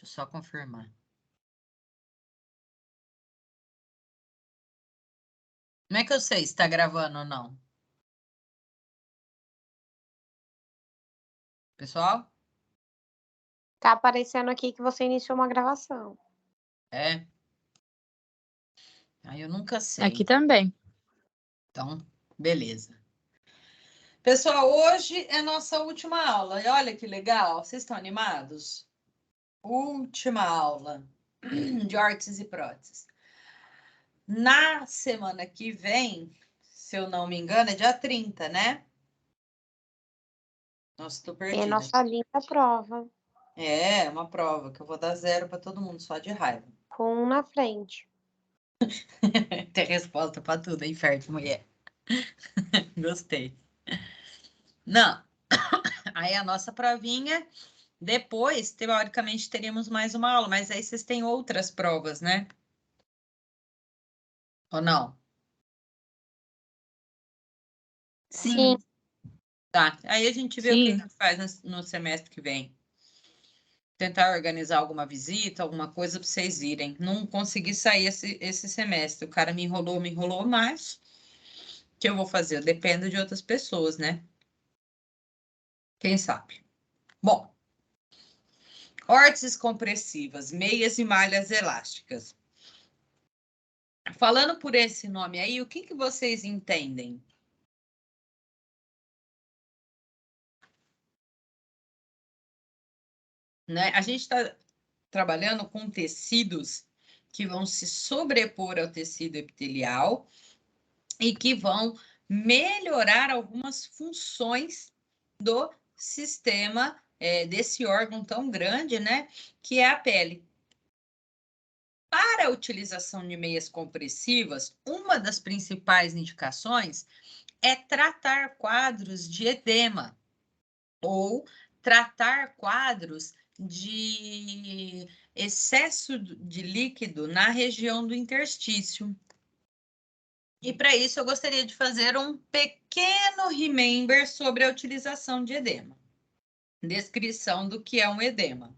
Deixa eu só confirmar. Como é que eu sei se está gravando ou não? Pessoal? Tá aparecendo aqui que você iniciou uma gravação. É? Aí eu nunca sei. Aqui também. Então, beleza. Pessoal, hoje é nossa última aula. E olha que legal. Vocês estão animados? Última aula de órteses e próteses. Na semana que vem, se eu não me engano, é dia 30, né? Nossa, tô É perdida. nossa linda prova. É, uma prova que eu vou dar 0 para todo mundo, só de raiva. Com um na frente. Tem resposta para tudo, hein, fértil, mulher? Gostei. Não. Aí a nossa provinha, depois, teoricamente, teríamos mais uma aula, mas aí vocês têm outras provas, né? Ou não? Sim. Tá. Aí a gente vê o que a gente faz no semestre que vem. Tentar organizar alguma visita, alguma coisa para vocês irem. Não consegui sair esse semestre. O cara me enrolou, mas o que eu vou fazer? Eu dependo de outras pessoas, né? Quem sabe? Bom, órteses compressivas, meias e malhas elásticas. Falando por esse nome aí, o que vocês entendem? Né? A gente está trabalhando com tecidos que vão se sobrepor ao tecido epitelial e que vão melhorar algumas funções do sistema desse órgão tão grande, né? Que é a pele. Para a utilização de meias compressivas, uma das principais indicações é tratar quadros de edema ou tratar quadros de excesso de líquido na região do interstício. E para isso eu gostaria de fazer um pequeno remember sobre a utilização de edema. Descrição do que é um edema.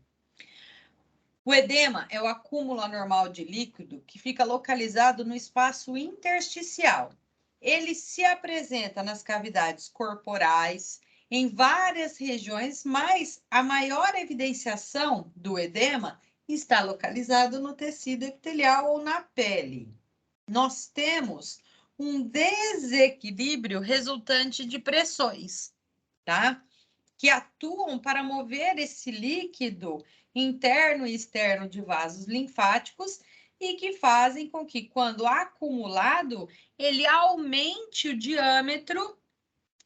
O edema é o acúmulo anormal de líquido que fica localizado no espaço intersticial. Ele se apresenta nas cavidades corporais, em várias regiões, mas a maior evidenciação do edema está localizado no tecido epitelial ou na pele. Nós temos um desequilíbrio resultante de pressões, tá? Que atuam para mover esse líquido interno e externo de vasos linfáticos e que fazem com que, quando acumulado, ele aumente o diâmetro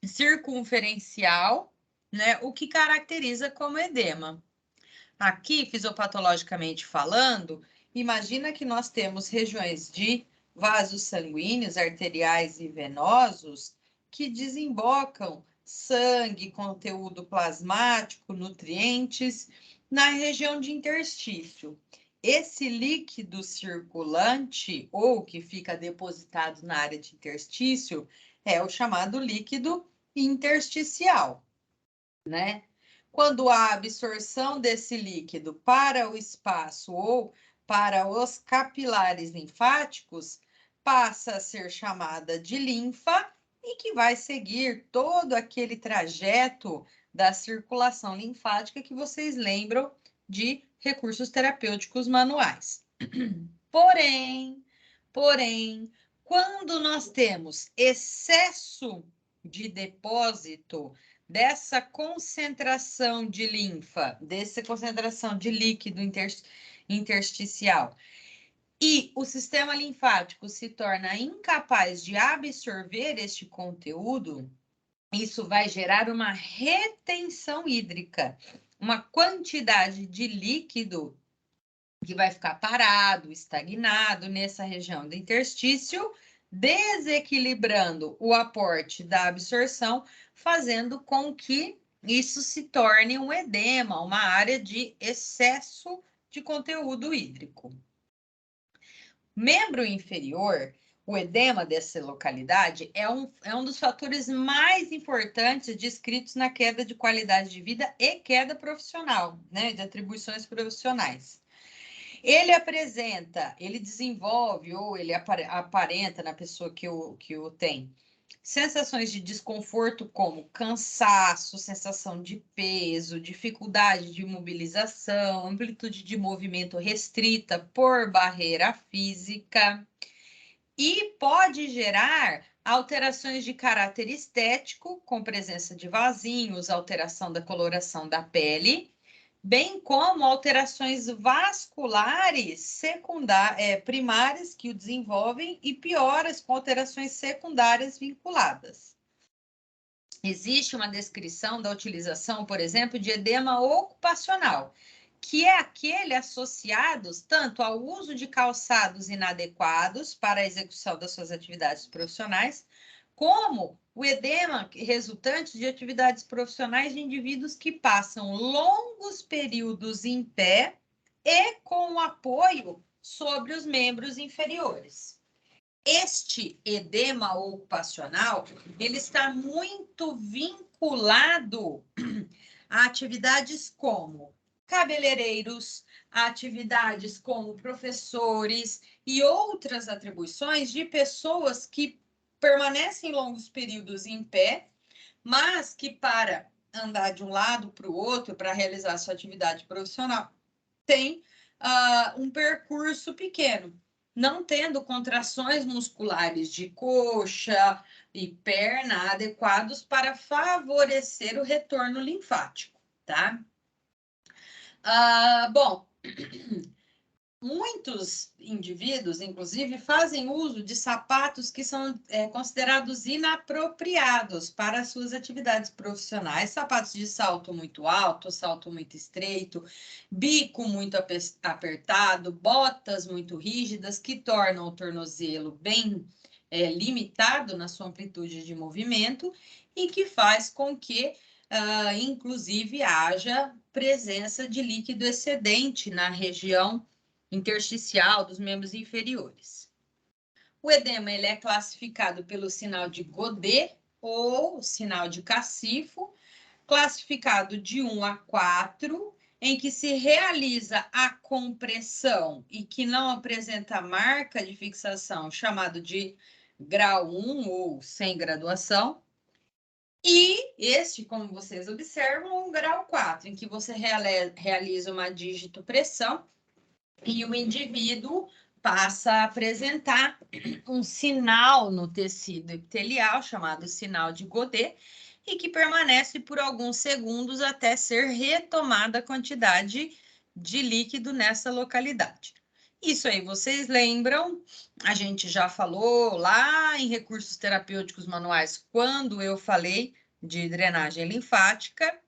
circunferencial, né? O que caracteriza como edema. Aqui, fisiopatologicamente falando, imagina que nós temos regiões de vasos sanguíneos, arteriais e venosos que desembocam sangue, conteúdo plasmático, nutrientes na região de interstício. Esse líquido circulante ou que fica depositado na área de interstício é o chamado líquido intersticial, né? Quando há absorção desse líquido para o espaço ou para os capilares linfáticos, passa a ser chamada de linfa e que vai seguir todo aquele trajeto da circulação linfática que vocês lembram de recursos terapêuticos manuais. Porém, quando nós temos excesso de depósito dessa concentração de linfa, dessa concentração de líquido intersticial, e o sistema linfático se torna incapaz de absorver este conteúdo, isso vai gerar uma retenção hídrica, uma quantidade de líquido que vai ficar parado, estagnado nessa região do interstício, desequilibrando o aporte da absorção, fazendo com que isso se torne um edema, uma área de excesso de conteúdo hídrico. Membro inferior, O edema dessa localidade é um dos fatores mais importantes descritos na queda de qualidade de vida e queda profissional, né, de atribuições profissionais. Ele desenvolve ou ele aparenta na pessoa que o tem sensações de desconforto como cansaço, sensação de peso, dificuldade de mobilização, amplitude de movimento restrita por barreira física e pode gerar alterações de caráter estético, com presença de vasinhos, alteração da coloração da pele, bem como alterações vasculares primárias que o desenvolvem e pioras com alterações secundárias vinculadas. Existe uma descrição da utilização, por exemplo, de edema ocupacional, que é aquele associado tanto ao uso de calçados inadequados para a execução das suas atividades profissionais, como o edema resultante de atividades profissionais de indivíduos que passam longos períodos em pé e com apoio sobre os membros inferiores. Este edema ocupacional, ele está muito vinculado a atividades como cabeleireiros, a atividades como professores e outras atribuições de pessoas que permanecem longos períodos em pé, mas que para andar de um lado para o outro, para realizar sua atividade profissional, tem um percurso pequeno, não tendo contrações musculares de coxa e perna adequados para favorecer o retorno linfático, tá? Bom, muitos indivíduos, inclusive, fazem uso de sapatos que são considerados inapropriados para as suas atividades profissionais, sapatos de salto muito alto, salto muito estreito, bico muito apertado, botas muito rígidas, que tornam o tornozelo bem limitado na sua amplitude de movimento e que faz com que inclusive, haja presença de líquido excedente na região intersticial dos membros inferiores. O edema ele é classificado pelo sinal de Godet ou sinal de Cacifo, classificado de 1 a 4, em que se realiza a compressão e que não apresenta marca de fixação, chamado de grau 1 ou sem graduação. E este, como vocês observam, o grau 4, em que você realiza uma dígito-pressão e o indivíduo passa a apresentar um sinal no tecido epitelial, chamado sinal de Godet, e que permanece por alguns segundos até ser retomada a quantidade de líquido nessa localidade. Isso aí, vocês lembram? A gente já falou lá em recursos terapêuticos manuais, quando eu falei de drenagem linfática,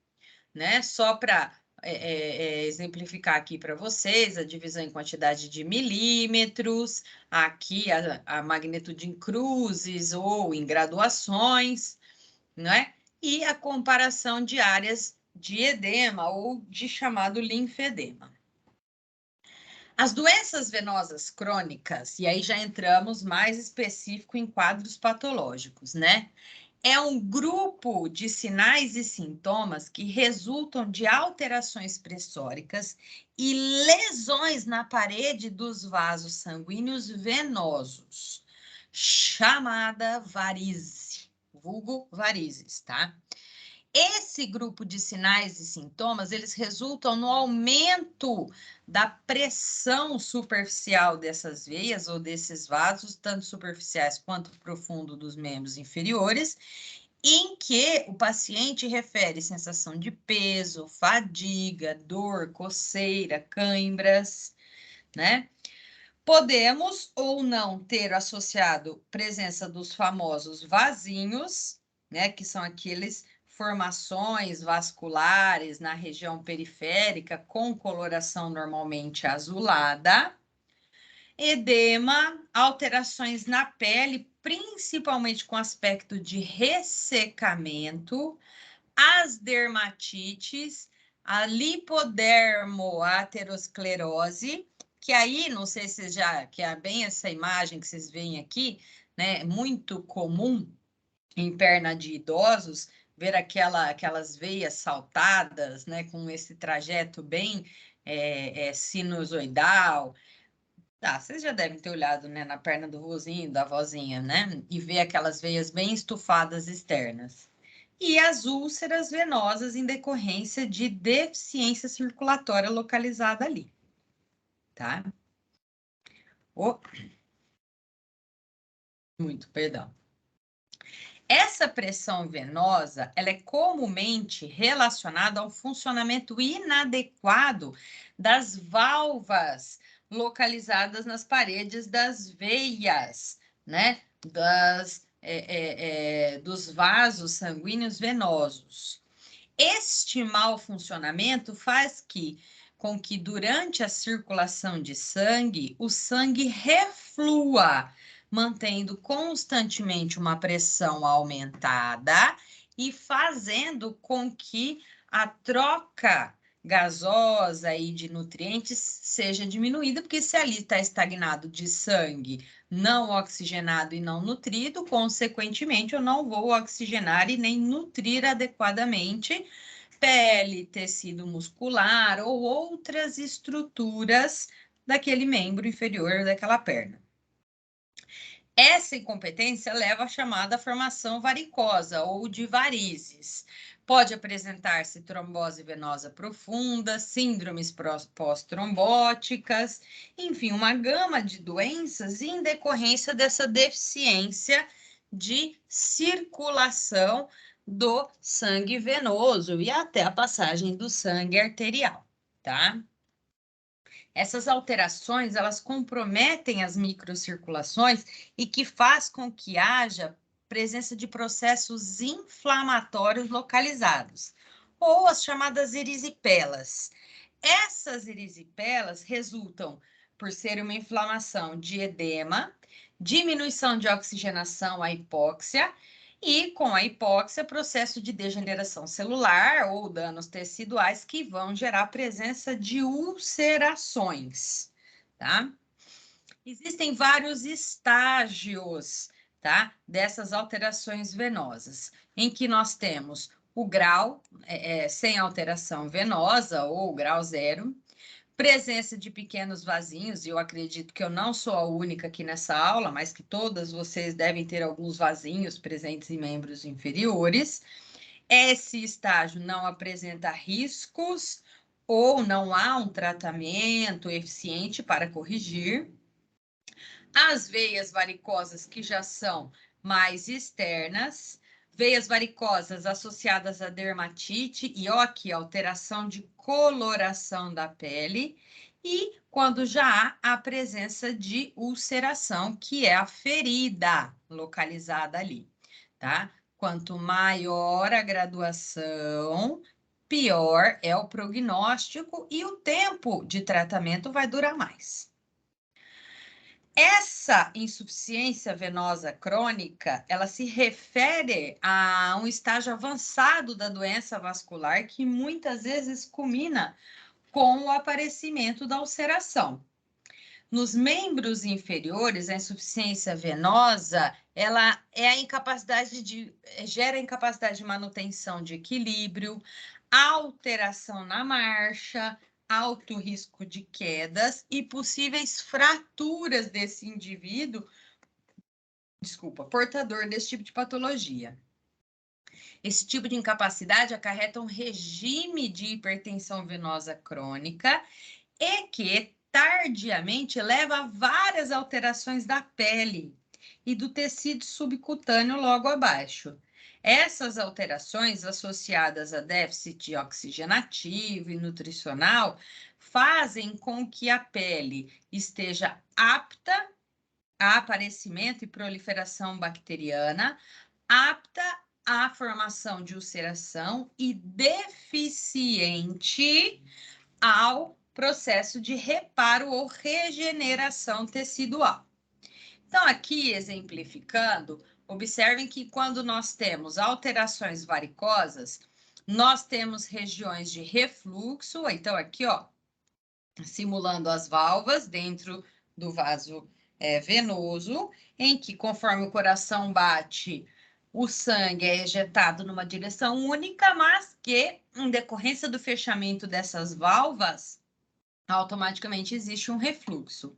né? Só para exemplificar aqui para vocês, a divisão em quantidade de milímetros, aqui a magnitude em cruzes ou em graduações, né? E a comparação de áreas de edema ou de chamado linfedema. As doenças venosas crônicas, e aí já entramos mais específico em quadros patológicos, né? É um grupo de sinais e sintomas que resultam de alterações pressóricas e lesões na parede dos vasos sanguíneos venosos, chamada varize, vulgo varizes, tá? Esse grupo de sinais e sintomas, eles resultam no aumento da pressão superficial dessas veias ou desses vasos, tanto superficiais quanto profundo dos membros inferiores, em que o paciente refere sensação de peso, fadiga, dor, coceira, cãibras, né? Podemos ou não ter associado presença dos famosos vasinhos, né, que são aqueles formações vasculares na região periférica com coloração normalmente azulada, edema, alterações na pele, principalmente com aspecto de ressecamento, as dermatites, a lipodermoaterosclerose, que aí, não sei se já, que é bem essa imagem que vocês veem aqui, né? Muito comum em perna de idosos, ver aquelas veias saltadas, né? Com esse trajeto bem sinusoidal. Ah, vocês já devem ter olhado, né, na perna do vozinho, da vozinha, né? E ver aquelas veias bem estufadas externas. E as úlceras venosas em decorrência de deficiência circulatória localizada ali, tá? Muito perdão. Essa pressão venosa, ela é comumente relacionada ao funcionamento inadequado das válvulas localizadas nas paredes das veias, né? Dos vasos sanguíneos venosos. Este mau funcionamento faz com que durante a circulação de sangue, o sangue reflua, mantendo constantemente uma pressão aumentada e fazendo com que a troca gasosa e de nutrientes seja diminuída, porque se ali está estagnado de sangue não oxigenado e não nutrido, consequentemente eu não vou oxigenar e nem nutrir adequadamente pele, tecido muscular ou outras estruturas daquele membro inferior daquela perna. Essa incompetência leva à chamada formação varicosa ou de varizes. Pode apresentar-se trombose venosa profunda, síndromes pós-trombóticas, enfim, uma gama de doenças em decorrência dessa deficiência de circulação do sangue venoso e até a passagem do sangue arterial, tá? Essas alterações, elas comprometem as microcirculações e que faz com que haja presença de processos inflamatórios localizados, ou as chamadas erisipelas. Essas erisipelas resultam por ser uma inflamação de edema, diminuição de oxigenação, a hipóxia, e com a hipóxia, processo de degeneração celular ou danos teciduais que vão gerar presença de ulcerações, tá? Existem vários estágios, tá? Dessas alterações venosas, em que nós temos o grau sem alteração venosa ou grau 0, presença de pequenos vasinhos, e eu acredito que eu não sou a única aqui nessa aula, mas que todas vocês devem ter alguns vasinhos presentes em membros inferiores. Esse estágio não apresenta riscos ou não há um tratamento eficiente para corrigir. As veias varicosas que já são mais externas, veias varicosas associadas a dermatite e ó, aqui alteração de coloração da pele, e quando já há a presença de ulceração, que é a ferida localizada ali, tá? Quanto maior a graduação, pior é o prognóstico e o tempo de tratamento vai durar mais. Essa insuficiência venosa crônica, ela se refere a um estágio avançado da doença vascular que muitas vezes culmina com o aparecimento da ulceração. Nos membros inferiores, a insuficiência venosa, ela é a incapacidade gera a incapacidade de manutenção de equilíbrio, alteração na marcha, alto risco de quedas e possíveis fraturas desse indivíduo, portador desse tipo de patologia. Esse tipo de incapacidade acarreta um regime de hipertensão venosa crônica e que tardiamente leva a várias alterações da pele e do tecido subcutâneo logo abaixo. Essas alterações associadas a déficit oxigenativo e nutricional fazem com que a pele esteja apta a aparecimento e proliferação bacteriana, apta à formação de ulceração e deficiente ao processo de reparo ou regeneração tecidual. Então, aqui exemplificando, observem que quando nós temos alterações varicosas, nós temos regiões de refluxo, então aqui, ó, simulando as válvulas dentro do vaso venoso, em que, conforme o coração bate, o sangue é ejetado numa direção única, mas que, em decorrência do fechamento dessas válvulas, automaticamente existe um refluxo.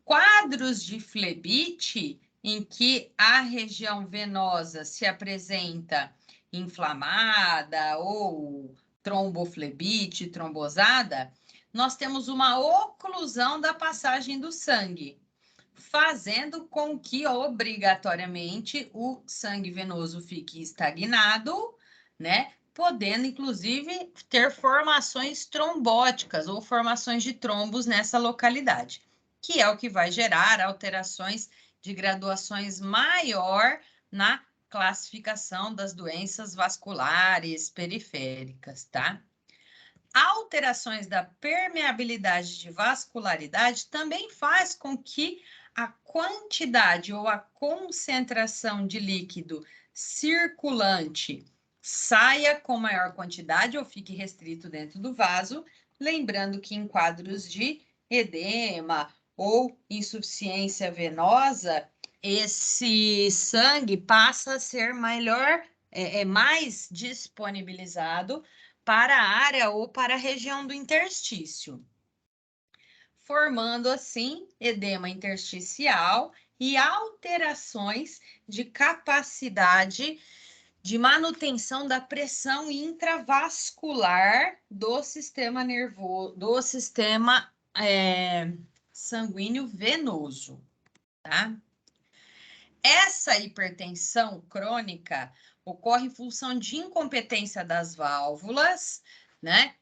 Quadros de flebite, em que a região venosa se apresenta inflamada ou tromboflebite, trombosada, nós temos uma oclusão da passagem do sangue, fazendo com que obrigatoriamente o sangue venoso fique estagnado, né? Podendo, inclusive, ter formações trombóticas ou formações de trombos nessa localidade, que é o que vai gerar alterações de graduações maior na classificação das doenças vasculares periféricas, tá? Alterações da permeabilidade de vascularidade também faz com que a quantidade ou a concentração de líquido circulante saia com maior quantidade ou fique restrito dentro do vaso, lembrando que em quadros de edema ou insuficiência venosa, esse sangue passa a ser mais disponibilizado para a área ou para a região do interstício, formando assim edema intersticial e alterações de capacidade de manutenção da pressão intravascular do sistema nervoso, do sistema sanguíneo venoso, tá? Essa hipertensão crônica ocorre em função de incompetência das válvulas, né?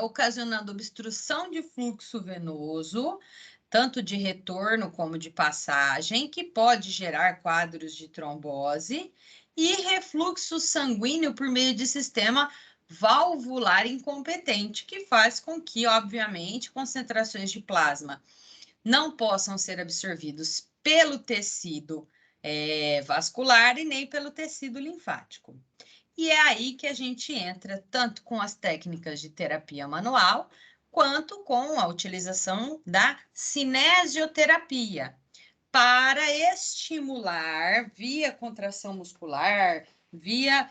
Ocasionando obstrução de fluxo venoso, tanto de retorno como de passagem, que pode gerar quadros de trombose, e refluxo sanguíneo por meio de sistema valvular incompetente, que faz com que, obviamente, concentrações de plasma não possam ser absorvidos pelo tecido vascular e nem pelo tecido linfático. E é aí que a gente entra tanto com as técnicas de terapia manual, quanto com a utilização da cinesioterapia, para estimular via contração muscular, via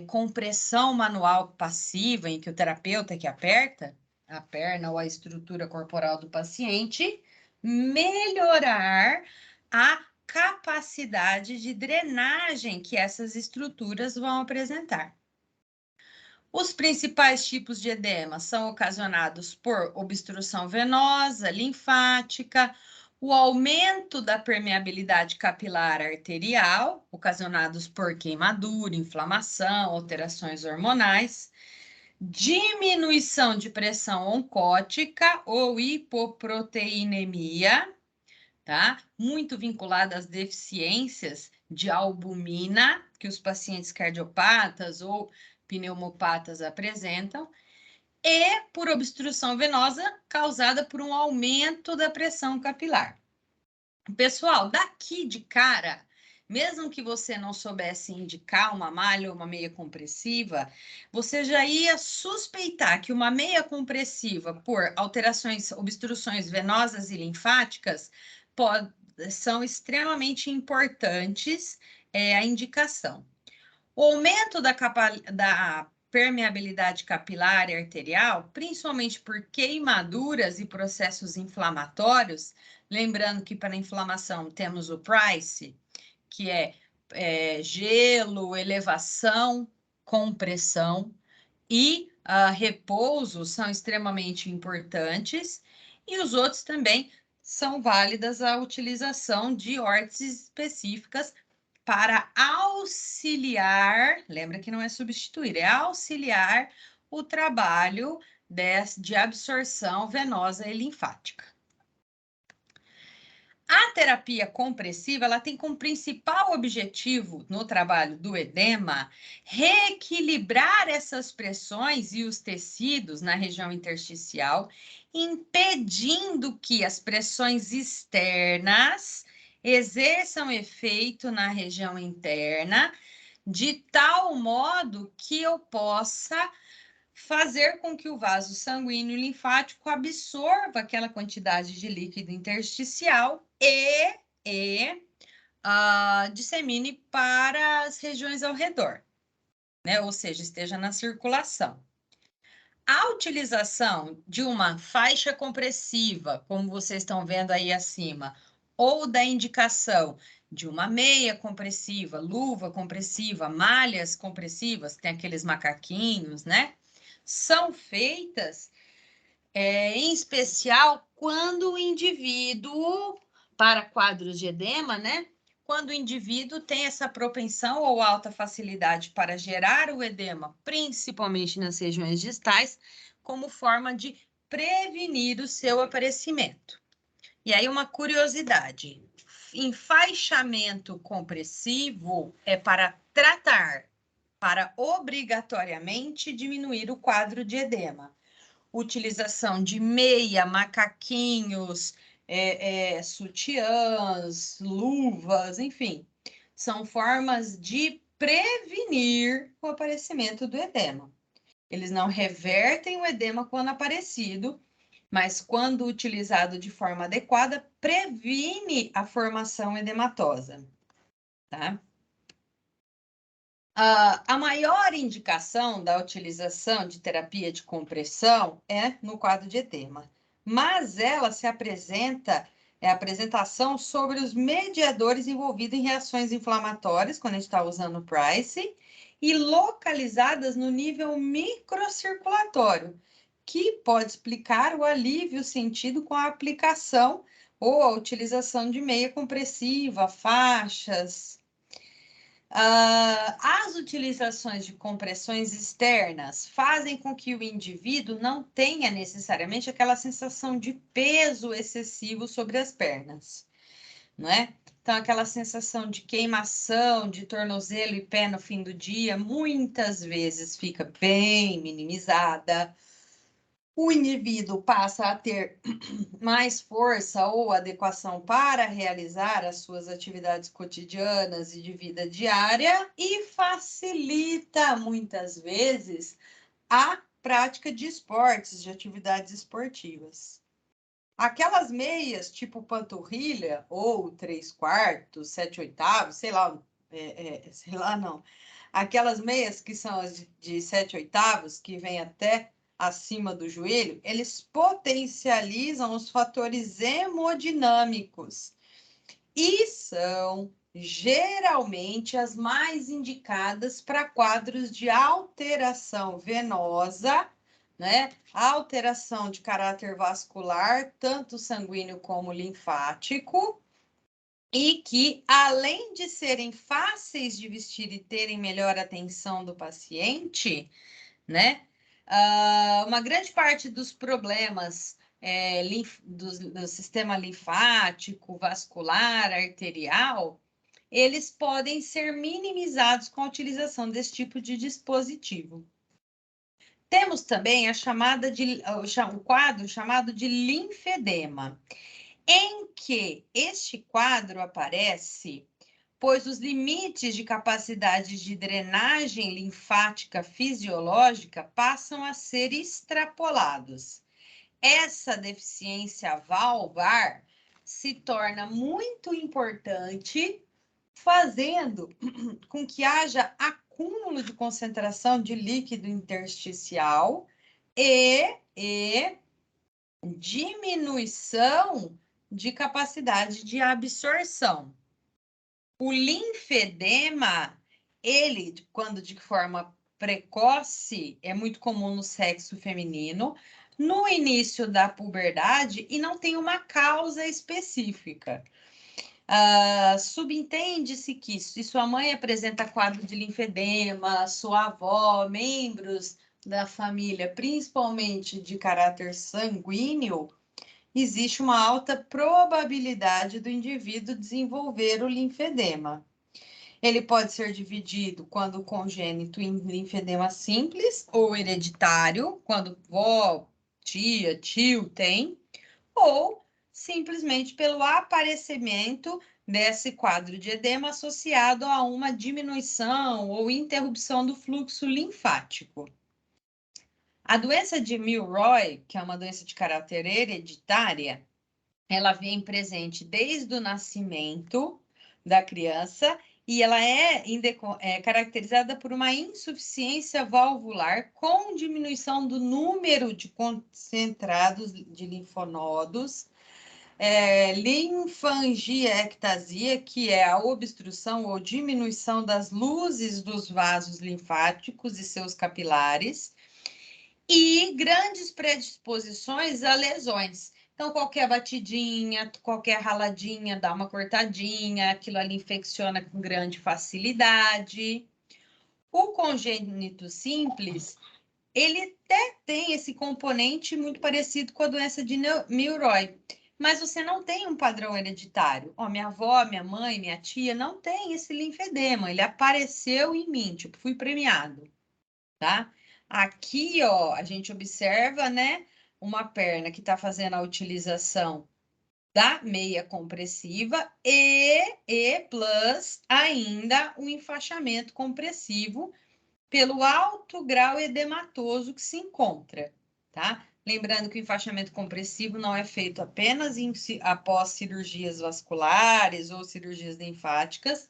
compressão manual passiva, em que o terapeuta que aperta a perna ou a estrutura corporal do paciente, melhorar a capacidade de drenagem que essas estruturas vão apresentar. Os principais tipos de edema são ocasionados por obstrução venosa, linfática, o aumento da permeabilidade capilar arterial, ocasionados por queimadura, inflamação, alterações hormonais, diminuição de pressão oncótica ou hipoproteinemia, tá? Muito vinculada às deficiências de albumina que os pacientes cardiopatas ou pneumopatas apresentam, e por obstrução venosa causada por um aumento da pressão capilar. Pessoal, daqui de cara, mesmo que você não soubesse indicar uma malha ou uma meia compressiva, você já ia suspeitar que uma meia compressiva, por alterações, obstruções venosas e linfáticas, são extremamente importantes a indicação. O aumento da permeabilidade capilar e arterial, principalmente por queimaduras e processos inflamatórios, lembrando que para a inflamação temos o PRICE, que é gelo, elevação, compressão e repouso são extremamente importantes, e os outros também são válidas a utilização de órteses específicas para auxiliar, lembra que não é substituir, é auxiliar o trabalho de absorção venosa e linfática. A terapia compressiva, ela tem como principal objetivo no trabalho do edema reequilibrar essas pressões e os tecidos na região intersticial, impedindo que as pressões externas exerçam efeito na região interna, de tal modo que eu possa fazer com que o vaso sanguíneo e linfático absorva aquela quantidade de líquido intersticial e dissemine para as regiões ao redor, né? Ou seja, esteja na circulação. A utilização de uma faixa compressiva, como vocês estão vendo aí acima, ou da indicação de uma meia compressiva, luva compressiva, malhas compressivas, tem aqueles macaquinhos, né? São feitas, em especial, quando o indivíduo, para quadros de edema, né? Quando o indivíduo tem essa propensão ou alta facilidade para gerar o edema, principalmente nas regiões distais, como forma de prevenir o seu aparecimento. E aí, uma curiosidade: enfaixamento compressivo é para tratar, para obrigatoriamente diminuir o quadro de edema. Utilização de meia, macaquinhos, sutiãs, luvas, enfim, são formas de prevenir o aparecimento do edema. Eles não revertem o edema quando aparecido, mas quando utilizado de forma adequada, previne a formação edematosa, tá? A maior indicação da utilização de terapia de compressão é no quadro de edema, mas ela se apresenta, a apresentação sobre os mediadores envolvidos em reações inflamatórias, quando a gente está usando o Price, e localizadas no nível microcirculatório, que pode explicar o alívio sentido com a aplicação ou a utilização de meia compressiva, faixas. As utilizações de compressões externas fazem com que o indivíduo não tenha necessariamente aquela sensação de peso excessivo sobre as pernas, não é? Então, aquela sensação de queimação de tornozelo e pé no fim do dia, muitas vezes fica bem minimizada. O indivíduo passa a ter mais força ou adequação para realizar as suas atividades cotidianas e de vida diária e facilita, muitas vezes, a prática de esportes, de atividades esportivas. Aquelas meias tipo panturrilha ou 3/4, 7/8, sei lá, sei lá não. Aquelas meias que são as de 7/8, que vem até acima do joelho, eles potencializam os fatores hemodinâmicos e são geralmente as mais indicadas para quadros de alteração venosa, né? Alteração de caráter vascular, tanto sanguíneo como linfático, e que, além de serem fáceis de vestir e terem melhor atenção do paciente, né? Uma grande parte dos problemas do sistema linfático, vascular, arterial, eles podem ser minimizados com a utilização desse tipo de dispositivo. Temos também o quadro chamado de linfedema, em que este quadro aparece pois os limites de capacidade de drenagem linfática fisiológica passam a ser extrapolados. Essa deficiência valvar se torna muito importante, fazendo com que haja acúmulo de concentração de líquido intersticial e diminuição de capacidade de absorção. O linfedema, ele, quando de forma precoce, é muito comum no sexo feminino, no início da puberdade e não tem uma causa específica. Subentende-se que se sua mãe apresenta quadro de linfedema, sua avó, membros da família, principalmente de caráter sanguíneo, existe uma alta probabilidade do indivíduo desenvolver o linfedema. Ele pode ser dividido quando congênito em linfedema simples ou hereditário, quando vó, tia, tio tem, ou simplesmente pelo aparecimento desse quadro de edema associado a uma diminuição ou interrupção do fluxo linfático. A doença de Milroy, que é uma doença de caráter hereditária, ela vem presente desde o nascimento da criança e ela é caracterizada por uma insuficiência valvular com diminuição do número de concentrados de linfonodos, linfangiectasia, que é a obstrução ou diminuição das luzes dos vasos linfáticos e seus capilares, e grandes predisposições a lesões. Então, qualquer batidinha, qualquer raladinha, dá uma cortadinha, aquilo ali infecciona com grande facilidade. O congênito simples, ele até tem esse componente muito parecido com a doença de Milroy, mas você não tem um padrão hereditário. Ó, minha avó, minha mãe, minha tia não tem esse linfedema, ele apareceu em mim, tipo, fui premiado, tá? Aqui, ó, a gente observa, né, uma perna que está fazendo a utilização da meia compressiva e plus ainda o enfaixamento compressivo pelo alto grau edematoso que se encontra, tá? Lembrando que o enfaixamento compressivo não é feito apenas após cirurgias vasculares ou cirurgias linfáticas,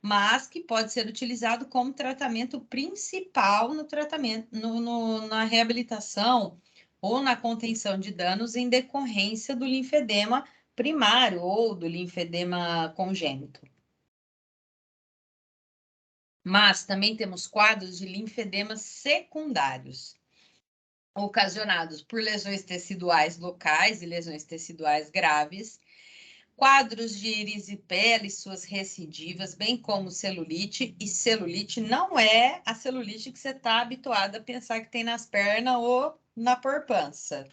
mas que pode ser utilizado como tratamento principal no tratamento, na reabilitação ou na contenção de danos em decorrência do linfedema primário ou do linfedema congênito. Mas também temos quadros de linfedemas secundários, ocasionados por lesões teciduais locais e lesões teciduais graves, quadros de erisipela e suas recidivas, bem como celulite, e celulite não é a celulite que você está habituado a pensar que tem nas pernas ou na porpança,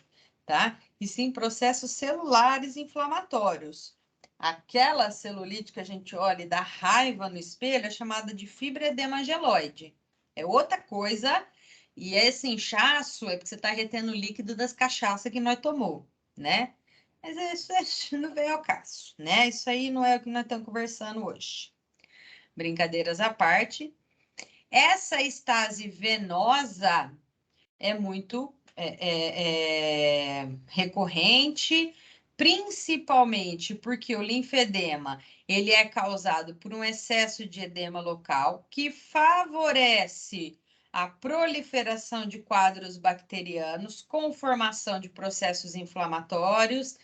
tá? E sim processos celulares inflamatórios. Aquela celulite que a gente olha e dá raiva no espelho é chamada de fibroedema geloide. É outra coisa, e esse inchaço é porque você está retendo o líquido das cachaças que nós tomou, né? Mas isso não vem ao caso, né? Isso aí não é o que nós estamos conversando hoje. Brincadeiras à parte, essa estase venosa é muito recorrente, principalmente porque o linfedema ele é causado por um excesso de edema local que favorece a proliferação de quadros bacterianos com formação de processos inflamatórios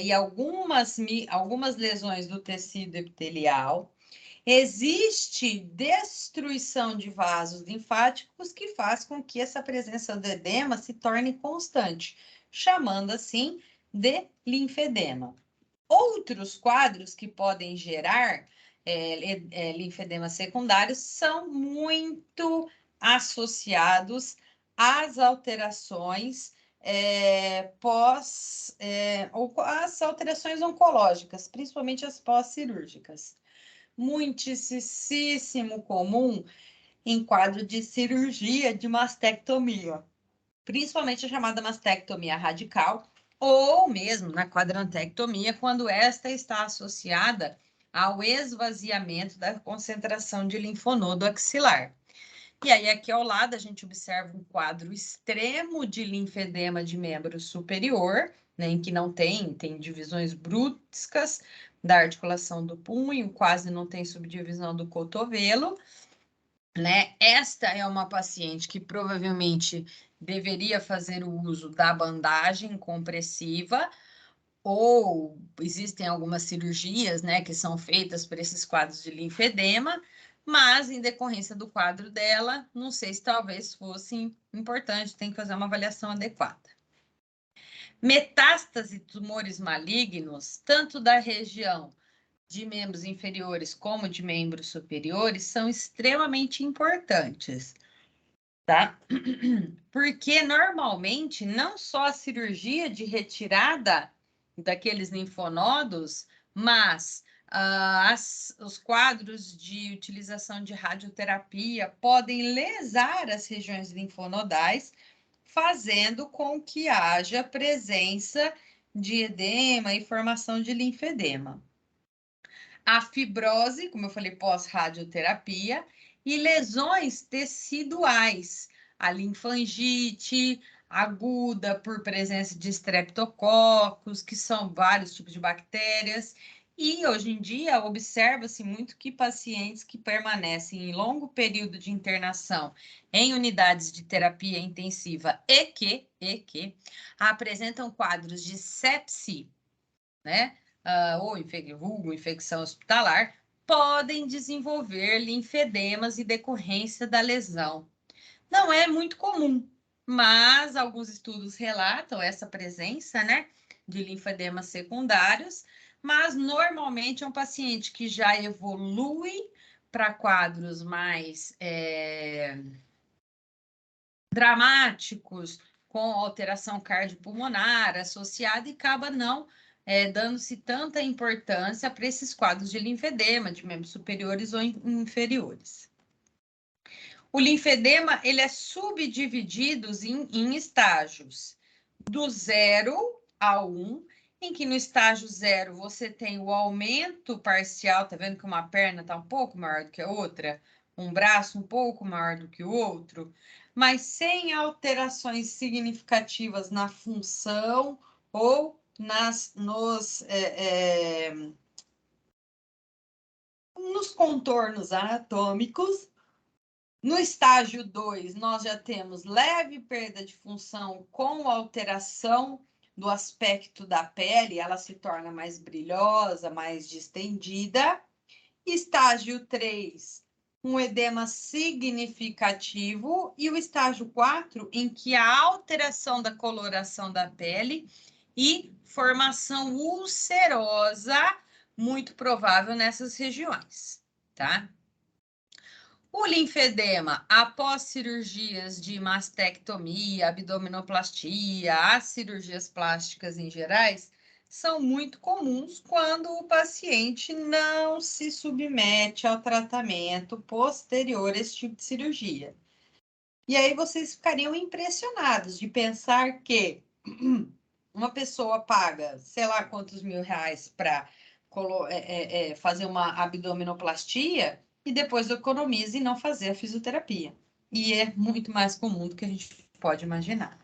e algumas lesões do tecido epitelial. Existe destruição de vasos linfáticos que faz com que essa presença do edema se torne constante, chamando assim de linfedema. Outros quadros que podem gerar linfedema secundários são muito associados às alterações ou às alterações oncológicas, principalmente as pós-cirúrgicas. Muitíssimo comum em quadro de cirurgia de mastectomia, principalmente a chamada mastectomia radical, ou mesmo na quadrantectomia, quando esta está associada ao esvaziamento da concentração de linfonodo axilar. E aí, aqui ao lado, a gente observa um quadro extremo de linfedema de membro superior, né, em que não tem divisões bruscas da articulação do punho, quase não tem subdivisão do cotovelo, né? Esta é uma paciente que provavelmente deveria fazer o uso da bandagem compressiva, ou existem algumas cirurgias, né, que são feitas para esses quadros de linfedema, mas em decorrência do quadro dela, não sei se talvez fosse importante, tem que fazer uma avaliação adequada. Metástase de tumores malignos, tanto da região de membros inferiores como de membros superiores, são extremamente importantes, tá? Porque normalmente não só a cirurgia de retirada daqueles linfonodos, mas os quadros de utilização de radioterapia podem lesar as regiões linfonodais, fazendo com que haja presença de edema e formação de linfedema. A fibrose, como eu falei, pós-radioterapia, e lesões teciduais, a linfangite aguda por presença de streptococcus, que são vários tipos de bactérias. E hoje em dia observa-se muito que pacientes que permanecem em longo período de internação em unidades de terapia intensiva e que apresentam quadros de sepse, né? Ou vulgo infecção hospitalar, podem desenvolver linfedemas e decorrência da lesão. Não é muito comum, mas alguns estudos relatam essa presença, né, de linfedemas secundários, mas normalmente é um paciente que já evolui para quadros mais dramáticos, com alteração cardiopulmonar associada e acaba não dando-se tanta importância para esses quadros de linfedema, de membros superiores ou inferiores. O linfedema, ele é subdividido em estágios, do 0 ao 1, em que no estágio 0 você tem o aumento parcial, tá vendo que uma perna está um pouco maior do que a outra, um braço um pouco maior do que o outro, mas sem alterações significativas na função ou nos contornos anatômicos. No estágio 2, nós já temos leve perda de função com alteração do aspecto da pele, ela se torna mais brilhosa, mais distendida. Estágio 3, um edema significativo. E o estágio 4, em que a alteração da coloração da pele e formação ulcerosa, muito provável nessas regiões, tá? O linfedema, após cirurgias de mastectomia, abdominoplastia, as cirurgias plásticas em gerais, são muito comuns quando o paciente não se submete ao tratamento posterior a esse tipo de cirurgia. E aí vocês ficariam impressionados de pensar que uma pessoa paga, sei lá quantos R$1.000 para fazer uma abdominoplastia e depois economiza e não fazer a fisioterapia. E é muito mais comum do que a gente pode imaginar.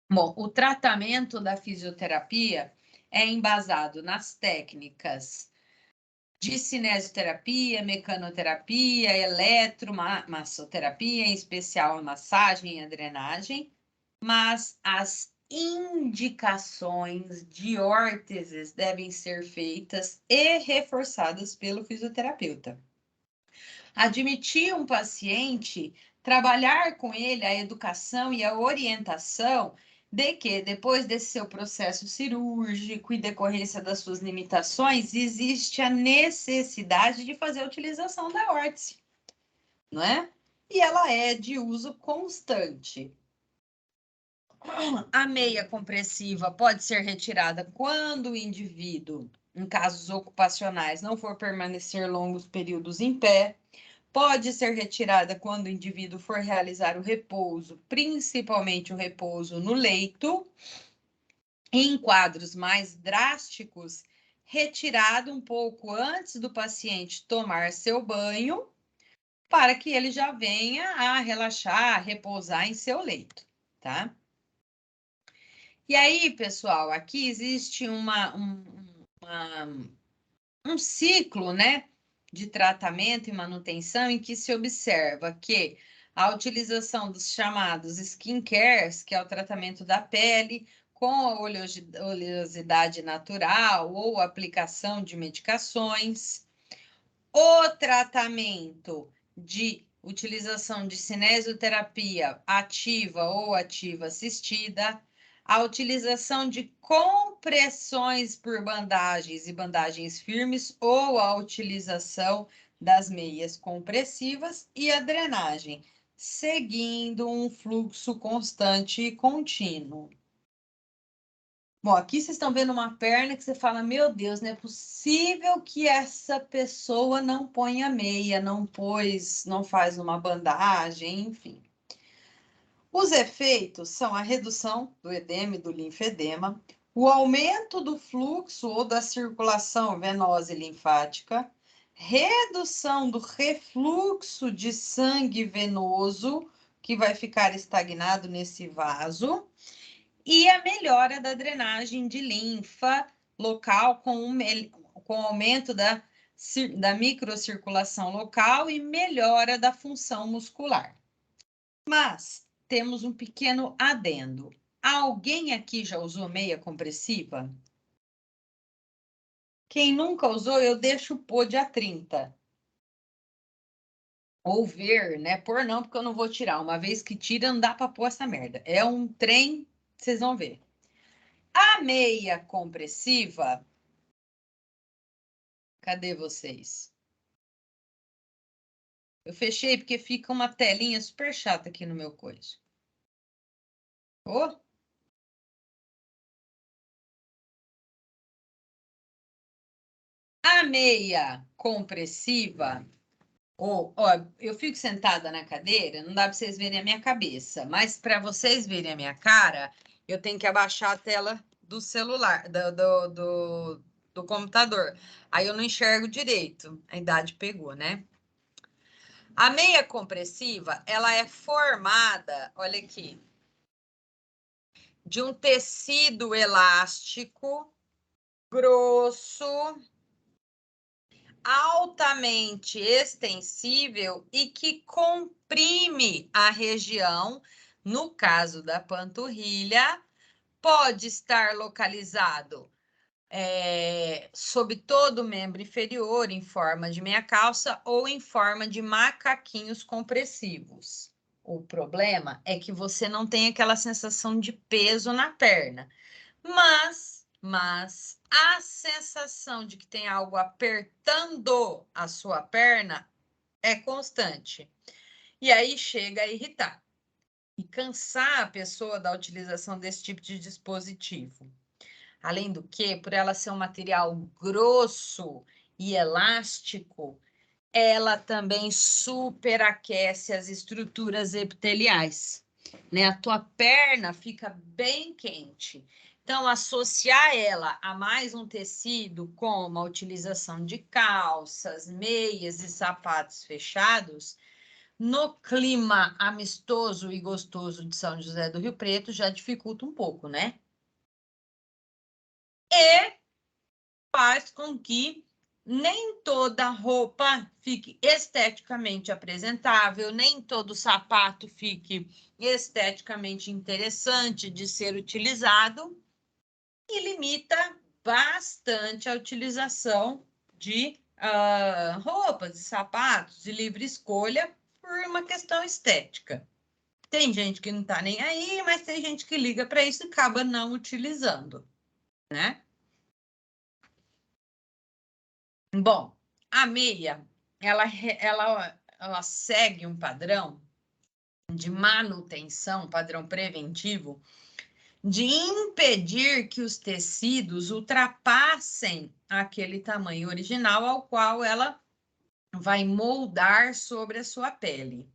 Bom, o tratamento da fisioterapia é embasado nas técnicas de cinesioterapia, mecanoterapia, eletromassoterapia, em especial a massagem e a drenagem, mas as indicações de órteses devem ser feitas e reforçadas pelo fisioterapeuta. Admitir um paciente, trabalhar com ele a educação e a orientação de que, depois desse seu processo cirúrgico e decorrência das suas limitações, existe a necessidade de fazer a utilização da órtese, não é? E ela é de uso constante. A meia compressiva pode ser retirada quando o indivíduo, em casos ocupacionais, não for permanecer longos períodos em pé. Pode ser retirada quando o indivíduo for realizar o repouso, principalmente o repouso no leito. Em quadros mais drásticos, retirado um pouco antes do paciente tomar seu banho, para que ele já venha a relaxar, a repousar em seu leito, tá? E aí, pessoal, aqui existe um ciclo, né, de tratamento e manutenção em que se observa que a utilização dos chamados skincares, que é o tratamento da pele com a oleosidade natural ou aplicação de medicações, o tratamento de utilização de cinesioterapia ativa ou ativa assistida, a utilização de compressões por bandagens e bandagens firmes ou a utilização das meias compressivas e a drenagem, seguindo um fluxo constante e contínuo. Bom, aqui vocês estão vendo uma perna que você fala, meu Deus, não é possível que essa pessoa não ponha meia, não faz uma bandagem, enfim. Os efeitos são a redução do edema e do linfedema, o aumento do fluxo ou da circulação venosa e linfática, redução do refluxo de sangue venoso, que vai ficar estagnado nesse vaso, e a melhora da drenagem de linfa local com aumento da microcirculação local e melhora da função muscular. Mas temos um pequeno adendo. Alguém aqui já usou meia compressiva? Quem nunca usou, eu deixo pôr dia 30. Ou ver, né? Pôr não, porque eu não vou tirar. Uma vez que tira, não dá para pôr essa merda. É um trem, vocês vão ver. A meia compressiva, cadê vocês? Eu fechei porque fica uma telinha super chata aqui no meu coisa. Oh. A meia compressiva, ó, eu fico sentada na cadeira, não dá para vocês verem a minha cabeça, mas para vocês verem a minha cara, eu tenho que abaixar a tela do celular, do computador. Aí eu não enxergo direito. A idade pegou, né? A meia compressiva, ela é formada, olha aqui, de um tecido elástico, grosso, altamente extensível e que comprime a região, no caso da panturrilha, pode estar localizado sob todo o membro inferior, em forma de meia calça ou em forma de macaquinhos compressivos. O problema é que você não tem aquela sensação de peso na perna, mas a sensação de que tem algo apertando a sua perna é constante. E aí chega a irritar e cansar a pessoa da utilização desse tipo de dispositivo. Além do que, por ela ser um material grosso e elástico, ela também superaquece as estruturas epiteliais, né? A tua perna fica bem quente. Então, associar ela a mais um tecido, como a utilização de calças, meias e sapatos fechados, no clima amistoso e gostoso de São José do Rio Preto, já dificulta um pouco, né? E faz com que nem toda roupa fique esteticamente apresentável, nem todo sapato fique esteticamente interessante de ser utilizado e limita bastante a utilização de roupas e sapatos de livre escolha por uma questão estética. Tem gente que não está nem aí, mas tem gente que liga para isso e acaba não utilizando, né? Bom, a meia, ela segue um padrão de manutenção, padrão preventivo, de impedir que os tecidos ultrapassem aquele tamanho original ao qual ela vai moldar sobre a sua pele.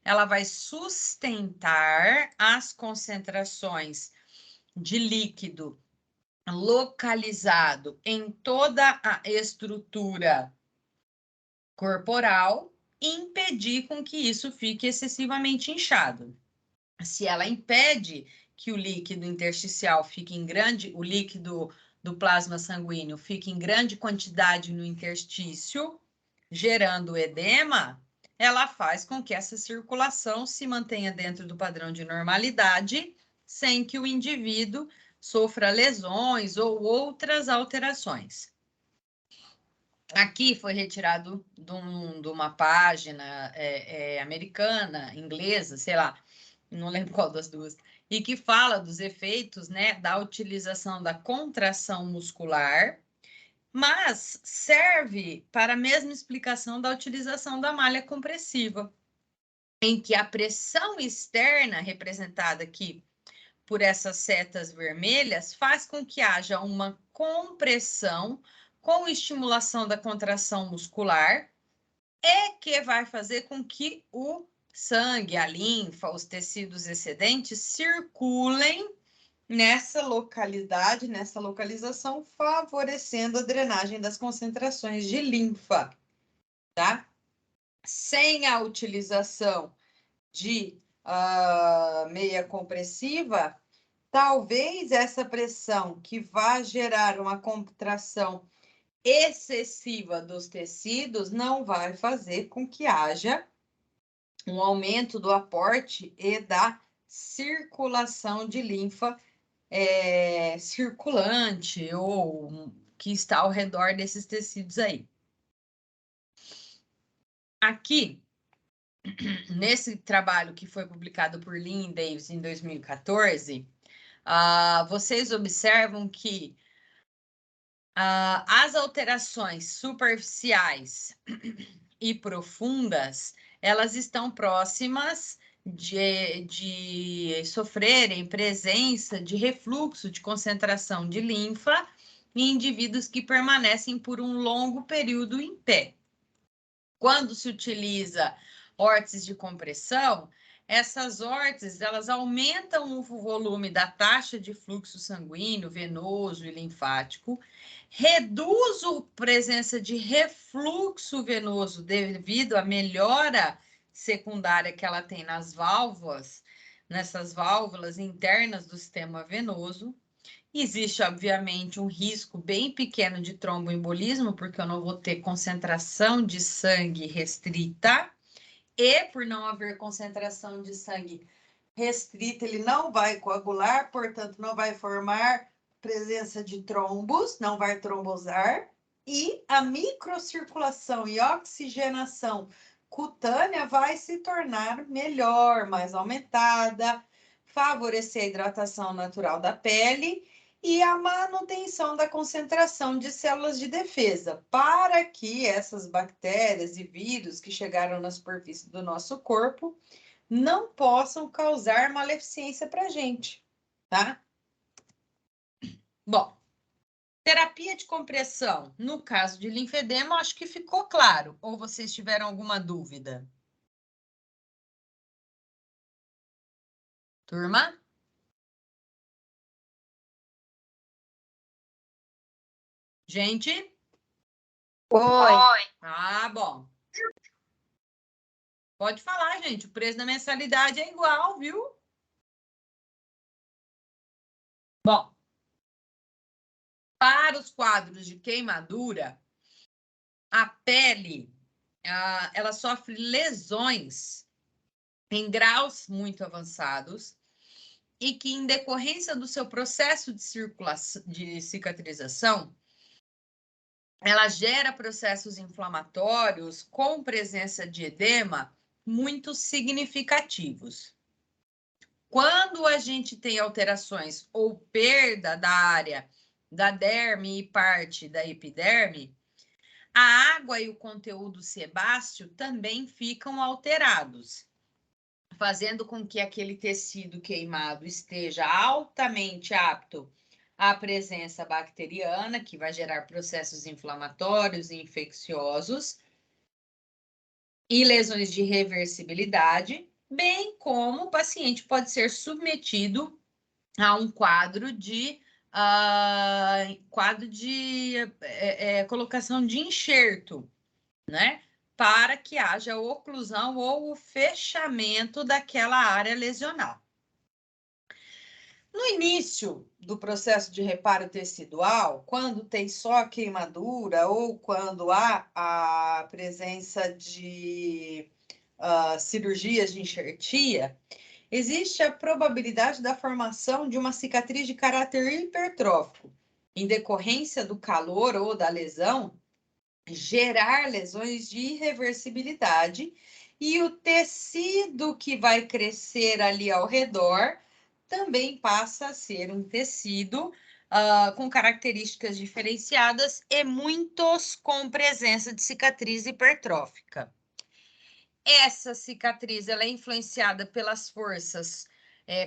Ela vai sustentar as concentrações de líquido localizado em toda a estrutura corporal e impedir com que isso fique excessivamente inchado. Se ela impede que o líquido intersticial fique em grande, o líquido do plasma sanguíneo fique em grande quantidade no interstício, gerando edema, ela faz com que essa circulação se mantenha dentro do padrão de normalidade, sem que o indivíduo sofra lesões ou outras alterações. Aqui foi retirado de uma página americana, inglesa, sei lá, não lembro qual das duas, e que fala dos efeitos, né, da utilização da contração muscular, mas serve para a mesma explicação da utilização da malha compressiva, em que a pressão externa, representada aqui por essas setas vermelhas, faz com que haja uma compressão com estimulação da contração muscular e que vai fazer com que o sangue, a linfa, os tecidos excedentes circulem nessa localidade, nessa localização, favorecendo a drenagem das concentrações de linfa. tá? Sem a utilização de meia compressiva, talvez essa pressão que vai gerar uma contração excessiva dos tecidos não vai fazer com que haja um aumento do aporte e da circulação de linfa circulante ou que está ao redor desses tecidos aí. Aqui, nesse trabalho que foi publicado por Lynn Davis em 2014, vocês observam que as alterações superficiais e profundas, elas estão próximas de sofrerem presença de refluxo de concentração de linfa em indivíduos que permanecem por um longo período em pé. Quando se utiliza órteses de compressão, essas órteses, elas aumentam o volume da taxa de fluxo sanguíneo, venoso e linfático, reduz a presença de refluxo venoso devido à melhora secundária que ela tem nas válvulas, nessas válvulas internas do sistema venoso. Existe, obviamente, um risco bem pequeno de tromboembolismo, porque eu não vou ter concentração de sangue restrita, e por não haver concentração de sangue restrita, ele não vai coagular, portanto, não vai formar presença de trombos, não vai trombosar, e a microcirculação e oxigenação cutânea vai se tornar melhor, mais aumentada, favorecer a hidratação natural da pele e a manutenção da concentração de células de defesa, para que essas bactérias e vírus que chegaram na superfície do nosso corpo não possam causar maleficência para a gente, tá? Bom, terapia de compressão, no caso de linfedema, acho que ficou claro. Ou vocês tiveram alguma dúvida? Turma? Gente? Oi. Ah, bom. Pode falar, gente. O preço da mensalidade é igual, viu? Bom, para os quadros de queimadura, a pele, ela sofre lesões em graus muito avançados e que, em decorrência do seu processo de circulação, de cicatrização, ela gera processos inflamatórios com presença de edema muito significativos. Quando a gente tem alterações ou perda da área da derme e parte da epiderme, a água e o conteúdo sebáceo também ficam alterados, fazendo com que aquele tecido queimado esteja altamente apto à presença bacteriana, que vai gerar processos inflamatórios e infecciosos e lesões de reversibilidade, bem como o paciente pode ser submetido a um quadro de colocação de enxerto, né? Para que haja oclusão ou o fechamento daquela área lesional. No início do processo de reparo tecidual, quando tem só queimadura ou quando há a presença de cirurgias de enxertia, existe a probabilidade da formação de uma cicatriz de caráter hipertrófico, em decorrência do calor ou da lesão, gerar lesões de irreversibilidade e o tecido que vai crescer ali ao redor também passa a ser um tecido com características diferenciadas e muitos com presença de cicatriz hipertrófica. Essa cicatriz ela é influenciada pelas forças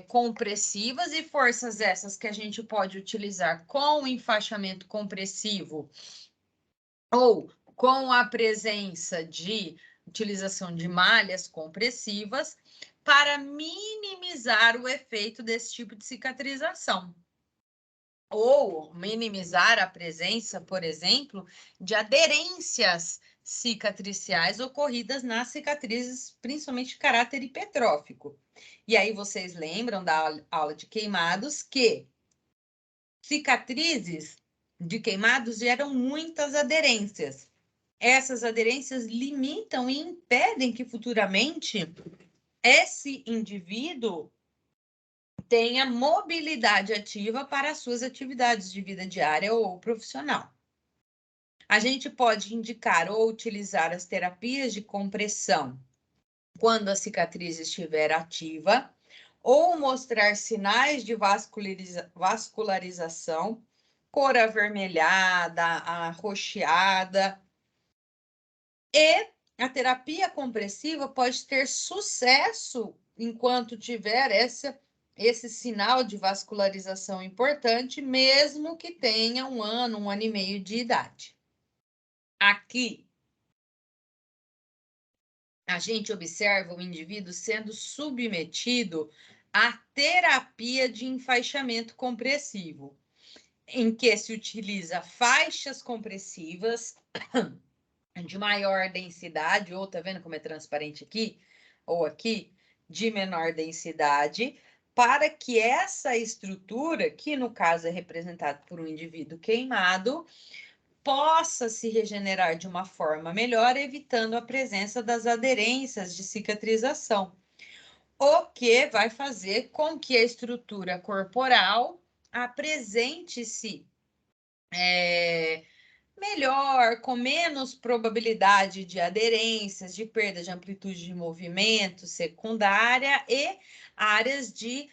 compressivas e forças essas que a gente pode utilizar com o enfaixamento compressivo ou com a presença de utilização de malhas compressivas para minimizar o efeito desse tipo de cicatrização. Ou minimizar a presença, por exemplo, de aderências cicatriciais ocorridas nas cicatrizes, principalmente de caráter hipertrófico. E aí vocês lembram da aula de queimados que cicatrizes de queimados geram muitas aderências. Essas aderências limitam e impedem que futuramente esse indivíduo tenha mobilidade ativa para as suas atividades de vida diária ou profissional. A gente pode indicar ou utilizar as terapias de compressão quando a cicatriz estiver ativa, ou mostrar sinais de vascularização, cor avermelhada, arroxeada. E a terapia compressiva pode ter sucesso enquanto tiver esse sinal de vascularização importante, mesmo que tenha 1 ano, 1 ano e meio de idade. Aqui, a gente observa o indivíduo sendo submetido à terapia de enfaixamento compressivo, em que se utiliza faixas compressivas de maior densidade, ou tá vendo como é transparente aqui, ou aqui, de menor densidade, para que essa estrutura, que no caso é representada por um indivíduo queimado, possa se regenerar de uma forma melhor, evitando a presença das aderências de cicatrização, o que vai fazer com que a estrutura corporal apresente-se melhor, com menos probabilidade de aderências, de perda de amplitude de movimento secundária e áreas de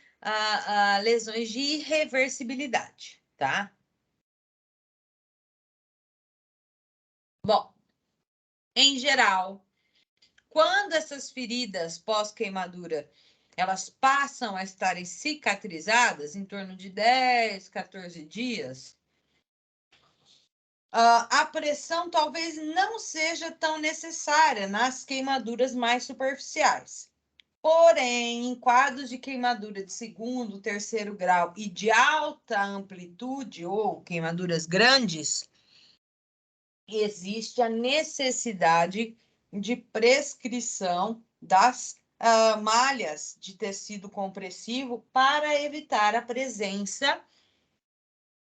lesões de irreversibilidade, tá? Bom, em geral, quando essas feridas pós-queimadura elas passam a estarem cicatrizadas em torno de 10, 14 dias, a pressão talvez não seja tão necessária nas queimaduras mais superficiais. Porém, em quadros de queimadura de 2º, 3º grau e de alta amplitude ou queimaduras grandes, existe a necessidade de prescrição das malhas de tecido compressivo para evitar a presença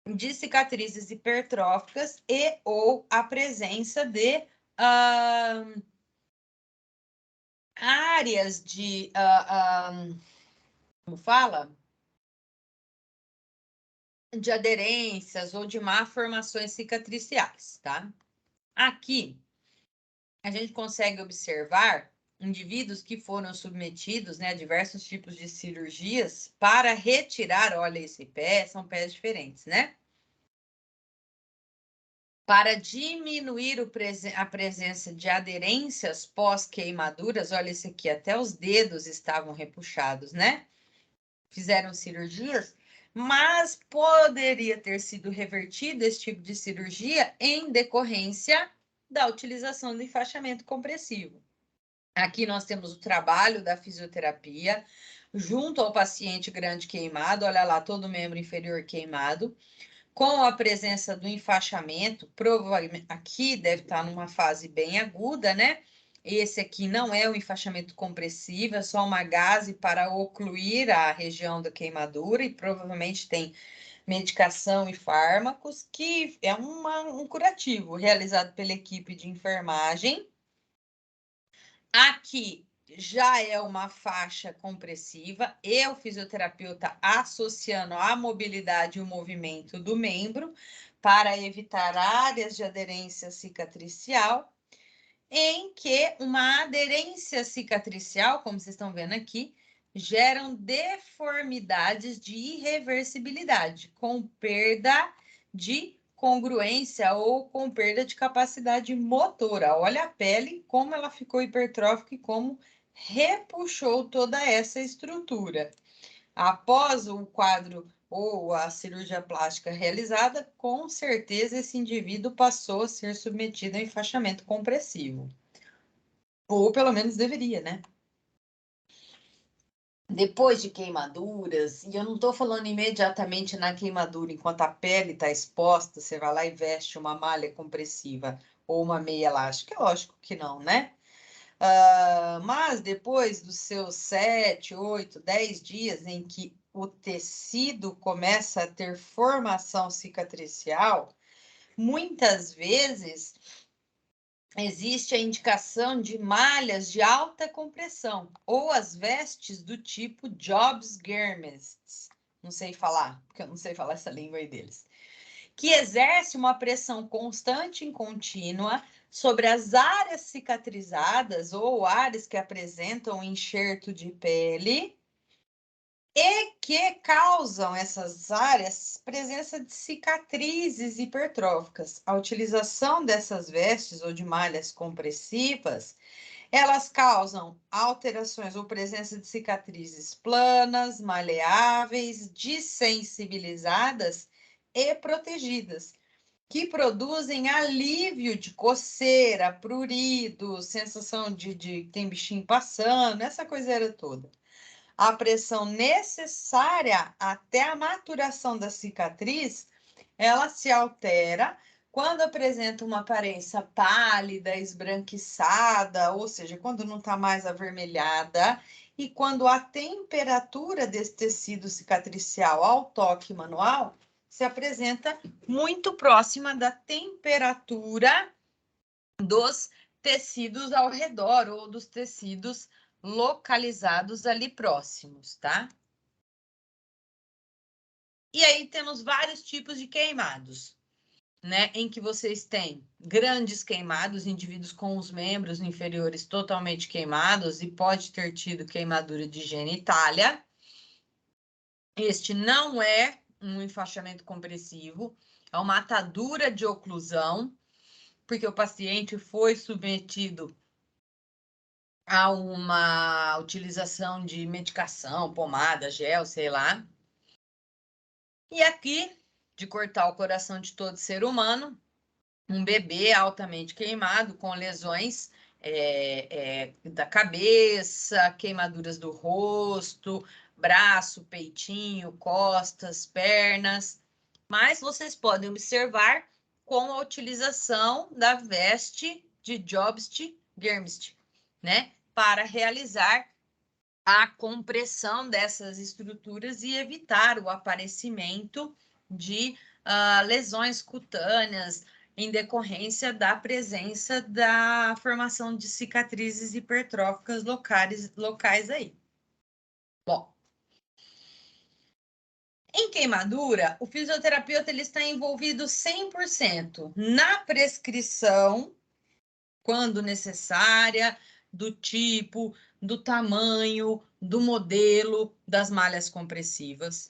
de cicatrizes hipertróficas e ou a presença de áreas de, como fala? De aderências ou de malformações cicatriciais, tá? Aqui, a gente consegue observar indivíduos que foram submetidos, né, a diversos tipos de cirurgias para retirar, olha esse pé, são pés diferentes, né? Para diminuir a presença de aderências pós-queimaduras, olha esse aqui, até os dedos estavam repuxados, né? Fizeram cirurgias, mas poderia ter sido revertido esse tipo de cirurgia em decorrência da utilização do enfaixamento compressivo. Aqui nós temos o trabalho da fisioterapia junto ao paciente grande queimado, olha lá, todo o membro inferior queimado, com a presença do enfaixamento, provavelmente aqui deve estar numa fase bem aguda, né? Esse aqui não é o enfaixamento compressivo, é só uma gaze para ocluir a região da queimadura e provavelmente tem medicação e fármacos, que é um curativo realizado pela equipe de enfermagem. Aqui já é uma faixa compressiva e o fisioterapeuta associando a mobilidade e o movimento do membro para evitar áreas de aderência cicatricial, em que uma aderência cicatricial, como vocês estão vendo aqui, geram deformidades de irreversibilidade, com perda de congruência ou com perda de capacidade motora. Olha a pele, como ela ficou hipertrófica e como repuxou toda essa estrutura. Após o quadro ou a cirurgia plástica realizada, com certeza esse indivíduo passou a ser submetido a enfaixamento compressivo. Ou pelo menos deveria, né? Depois de queimaduras, e eu não estou falando imediatamente na queimadura, enquanto a pele está exposta, você vai lá e veste uma malha compressiva. ou uma meia elástica? É lógico que não, né? Mas depois dos seus 7, 8, 10 dias em que o tecido começa a ter formação cicatricial, muitas vezes existe a indicação de malhas de alta compressão ou as vestes do tipo Jobs Garments. Não sei falar, porque eu não sei falar essa língua aí deles. Que exerce uma pressão constante e contínua sobre as áreas cicatrizadas ou áreas que apresentam enxerto de pele e que causam essas áreas presença de cicatrizes hipertróficas. A utilização dessas vestes ou de malhas compressivas, elas causam alterações ou presença de cicatrizes planas, maleáveis, dessensibilizadas e protegidas, que produzem alívio de coceira, prurido, sensação de tem bichinho passando, essa coiseira toda. A pressão necessária até a maturação da cicatriz, ela se altera quando apresenta uma aparência pálida, esbranquiçada, ou seja, quando não está mais avermelhada, e quando a temperatura desse tecido cicatricial ao toque manual se apresenta muito próxima da temperatura dos tecidos ao redor ou dos tecidos localizados ali próximos, tá? E aí temos vários tipos de queimados, né? Em que vocês têm grandes queimados, indivíduos com os membros inferiores totalmente queimados e pode ter tido queimadura de genitália. Este não é um enfaixamento compressivo, é uma atadura de oclusão, porque o paciente foi submetido a uma utilização de medicação, pomada, gel, sei lá. E aqui, de cortar o coração de todo ser humano, um bebê altamente queimado, com lesões da cabeça, queimaduras do rosto, braço, peitinho, costas, pernas. Mas vocês podem observar com a utilização da veste de Jobst Germst, né? Para realizar a compressão dessas estruturas e evitar o aparecimento de lesões cutâneas em decorrência da presença da formação de cicatrizes hipertróficas locais aí. Bom, em queimadura, o fisioterapeuta ele está envolvido 100% na prescrição, quando necessária, do tipo, do tamanho, do modelo das malhas compressivas.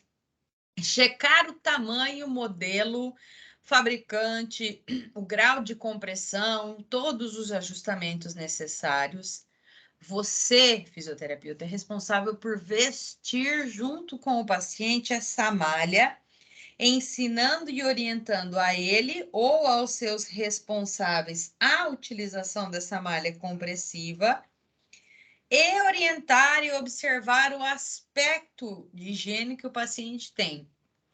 Checar o tamanho, modelo, fabricante, o grau de compressão, todos os ajustamentos necessários. Você, fisioterapeuta, é responsável por vestir junto com o paciente essa malha, ensinando e orientando a ele ou aos seus responsáveis a utilização dessa malha compressiva e orientar e observar o aspecto de higiene que o paciente tem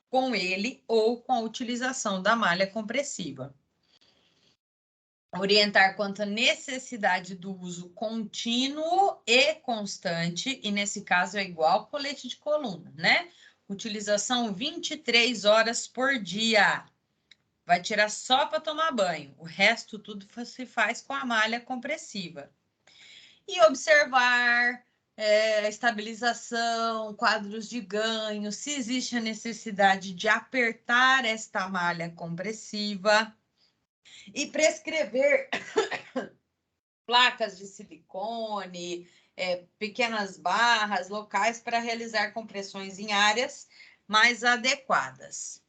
com ele ou com a utilização da malha compressiva. Orientar quanto à necessidade do uso contínuo e constante, e nesse caso é igual colete de coluna, né? Utilização 23 horas por dia. Vai tirar só para tomar banho. O resto tudo se faz com a malha compressiva. E observar estabilização, quadros de ganho, se existe a necessidade de apertar esta malha compressiva e prescrever placas de silicone, pequenas barras locais para realizar compressões em áreas mais adequadas.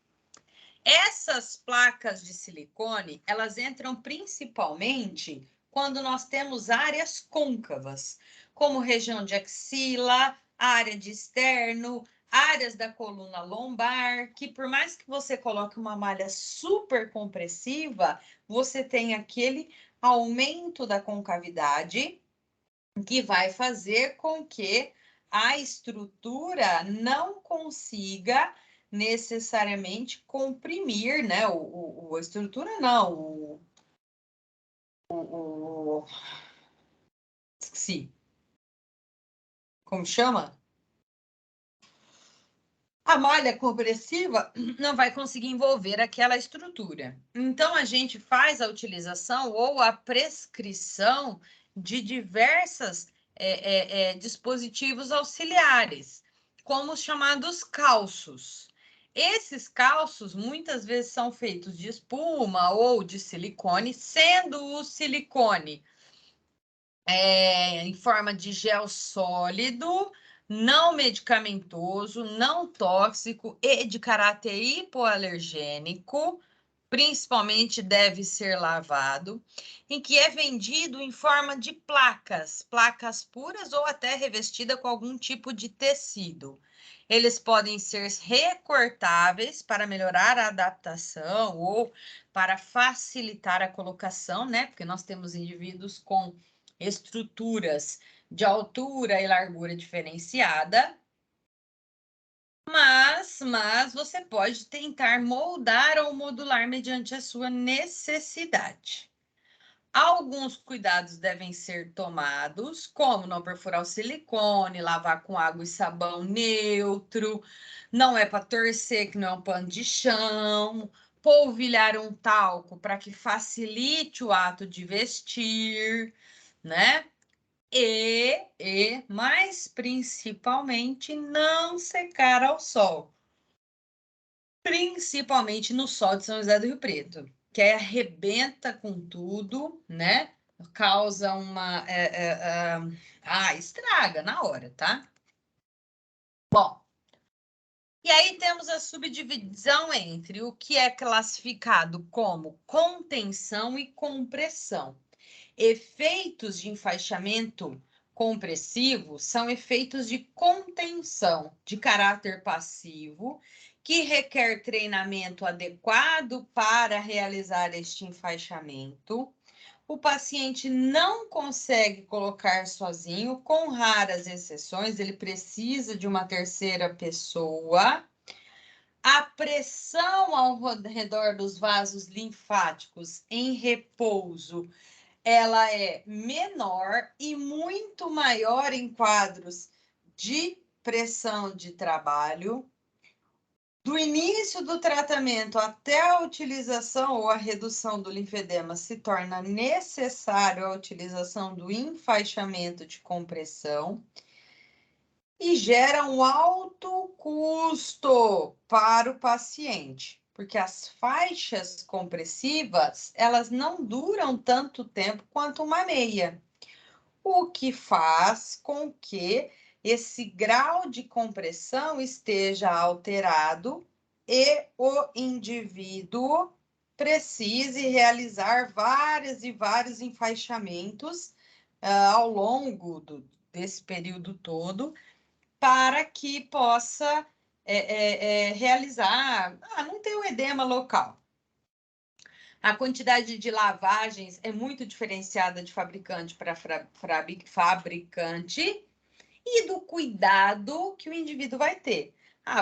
Essas placas de silicone, elas entram principalmente quando nós temos áreas côncavas, como região de axila, área de externo, áreas da coluna lombar, que por mais que você coloque uma malha super compressiva, você tem aquele aumento da concavidade que vai fazer com que a estrutura não consiga necessariamente comprimir, né? A estrutura não, Esqueci. Como chama? A malha compressiva não vai conseguir envolver aquela estrutura. Então, a gente faz a utilização ou a prescrição de diversos dispositivos auxiliares, como os chamados calços. Esses calços muitas vezes são feitos de espuma ou de silicone, sendo o silicone em forma de gel sólido, não medicamentoso, não tóxico e de caráter hipoalergênico, principalmente deve ser lavado, em que é vendido em forma de placas, placas puras ou até revestida com algum tipo de tecido. Eles podem ser recortáveis para melhorar a adaptação ou para facilitar a colocação, né? Porque nós temos indivíduos com estruturas de altura e largura diferenciada, mas você pode tentar moldar ou modular mediante a sua necessidade. Alguns cuidados devem ser tomados, como não perfurar o silicone, lavar com água e sabão neutro, não é para torcer, que não é um pano de chão, polvilhar um talco para que facilite o ato de vestir, né? Mas principalmente, não secar ao sol. Principalmente no sol de São José do Rio Preto, que aí arrebenta com tudo, né? Causa uma... estraga na hora, tá? Bom, e aí temos a subdivisão entre o que é classificado como contenção e compressão. Efeitos de enfaixamento compressivo são efeitos de contenção de caráter passivo, que requer treinamento adequado para realizar este enfaixamento. O paciente não consegue colocar sozinho, com raras exceções, ele precisa de uma terceira pessoa. A pressão ao redor dos vasos linfáticos em repouso ela é menor e muito maior em quadros de pressão de trabalho. Do início do tratamento até a utilização ou a redução do linfedema, se torna necessário a utilização do enfaixamento de compressão e gera um alto custo para o paciente, porque as faixas compressivas, elas não duram tanto tempo quanto uma meia, o que faz com que esse grau de compressão esteja alterado e o indivíduo precise realizar vários enfaixamentos ao longo desse período todo, para que possa realizar, não ter o edema local. A quantidade de lavagens é muito diferenciada de fabricante para fabricante e do cuidado que o indivíduo vai ter.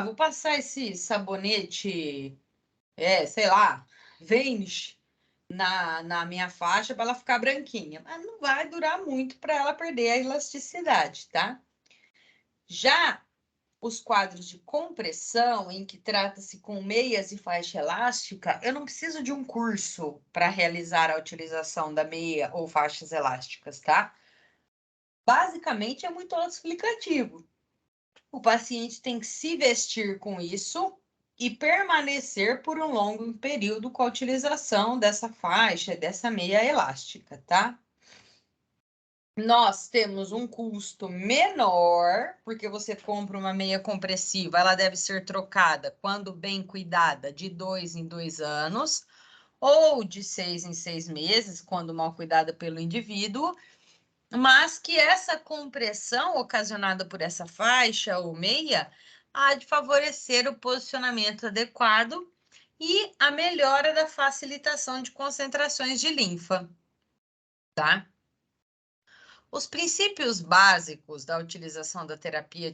Vou passar esse sabonete, sei lá, Vanish na minha faixa para ela ficar branquinha. Mas não vai durar muito para ela perder a elasticidade, tá? Já os quadros de compressão, em que trata-se com meias e faixa elástica, eu não preciso de um curso para realizar a utilização da meia ou faixas elásticas, tá? Basicamente, é muito autoexplicativo. O paciente tem que se vestir com isso e permanecer por um longo período com a utilização dessa faixa, dessa meia elástica, tá? Nós temos um custo menor, porque você compra uma meia compressiva, ela deve ser trocada, quando bem cuidada, de 2 em 2 anos, ou de 6 em 6 meses, quando mal cuidada pelo indivíduo, mas que essa compressão ocasionada por essa faixa ou meia há de favorecer o posicionamento adequado e a melhora da facilitação de concentrações de linfa, tá? Os princípios básicos da utilização da terapia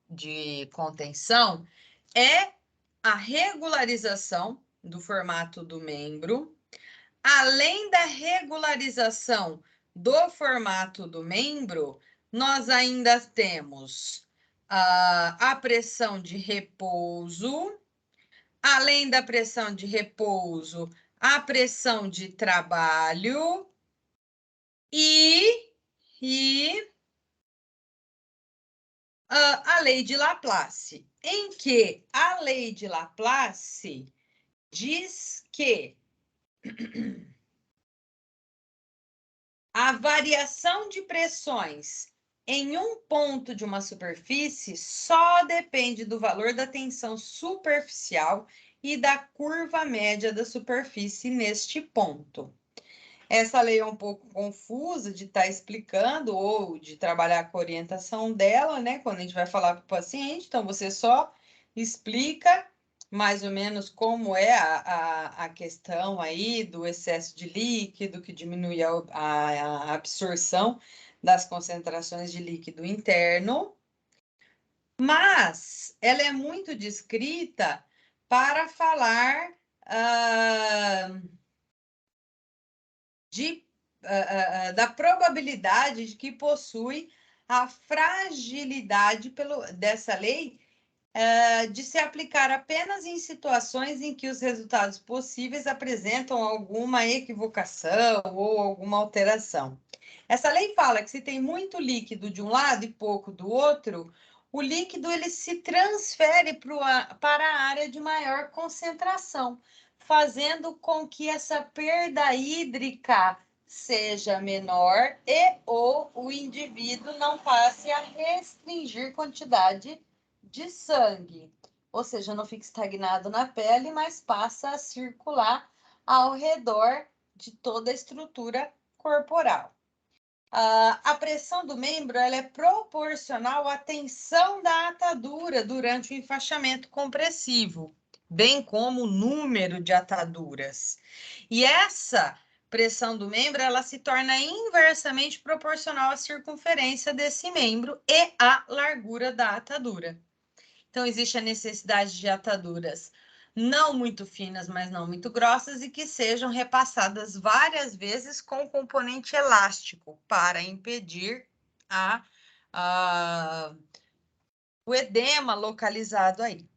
de contenção é a regularização do formato do membro, além da regularização do formato do membro, nós ainda temos a pressão de repouso, além da pressão de repouso, a pressão de trabalho e a lei de Laplace, em que a lei de Laplace diz que a variação de pressões em um ponto de uma superfície só depende do valor da tensão superficial e da curva média da superfície neste ponto. Essa lei é um pouco confusa de estar explicando ou de trabalhar com a orientação dela, né? Quando a gente vai falar com o paciente, então você só explica mais ou menos como é a questão aí do excesso de líquido, que diminui a absorção das concentrações de líquido interno, mas ela é muito descrita para falar da probabilidade de que possui a fragilidade dessa lei de se aplicar apenas em situações em que os resultados possíveis apresentam alguma equivocação ou alguma alteração. Essa lei fala que se tem muito líquido de um lado e pouco do outro, o líquido ele se transfere para a área de maior concentração, fazendo com que essa perda hídrica seja menor e ou o indivíduo não passe a restringir quantidade de sangue, ou seja, não fica estagnado na pele, mas passa a circular ao redor de toda a estrutura corporal. A pressão do membro ela é proporcional à tensão da atadura durante o enfaixamento compressivo, bem como o número de ataduras. E essa pressão do membro ela se torna inversamente proporcional à circunferência desse membro e à largura da atadura. Então, existe a necessidade de ataduras não muito finas, mas não muito grossas e que sejam repassadas várias vezes com componente elástico para impedir o edema localizado aí.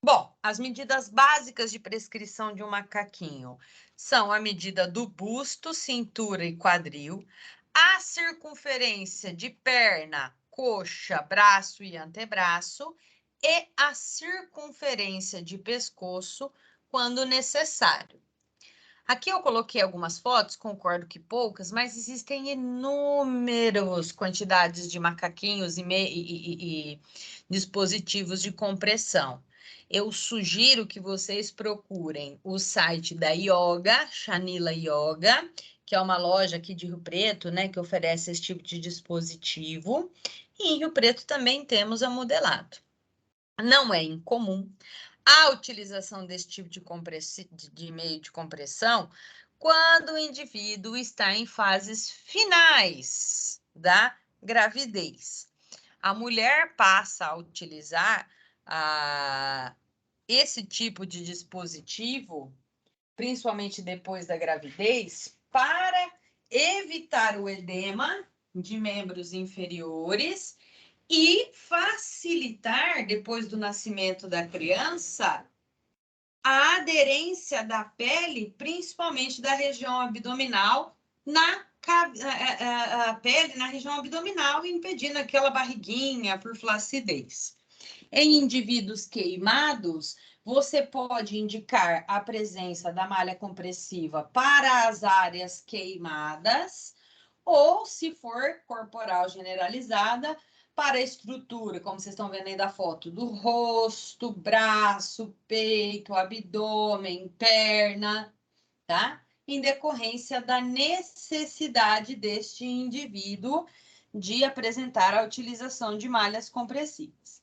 Bom, as medidas básicas de prescrição de um macaquinho são a medida do busto, cintura e quadril, a circunferência de perna, coxa, braço e antebraço e a circunferência de pescoço quando necessário. Aqui eu coloquei algumas fotos, concordo que poucas, mas existem inúmeras quantidades de macaquinhos e dispositivos de compressão. Eu sugiro que vocês procurem o site da Yoga, Shanila Yoga, que é uma loja aqui de Rio Preto, né, que oferece esse tipo de dispositivo. E em Rio Preto também temos a Modelado. Não é incomum a utilização desse tipo de meio de compressão quando o indivíduo está em fases finais da gravidez. A mulher passa a utilizar esse tipo de dispositivo, principalmente depois da gravidez, para evitar o edema de membros inferiores e facilitar, depois do nascimento da criança, a aderência da pele, principalmente da região abdominal, a pele na região abdominal, impedindo aquela barriguinha por flacidez. Em indivíduos queimados, você pode indicar a presença da malha compressiva para as áreas queimadas, ou, se for corporal generalizada, para a estrutura, como vocês estão vendo aí da foto, do rosto, braço, peito, abdômen, perna, tá? Em decorrência da necessidade deste indivíduo de apresentar a utilização de malhas compressivas.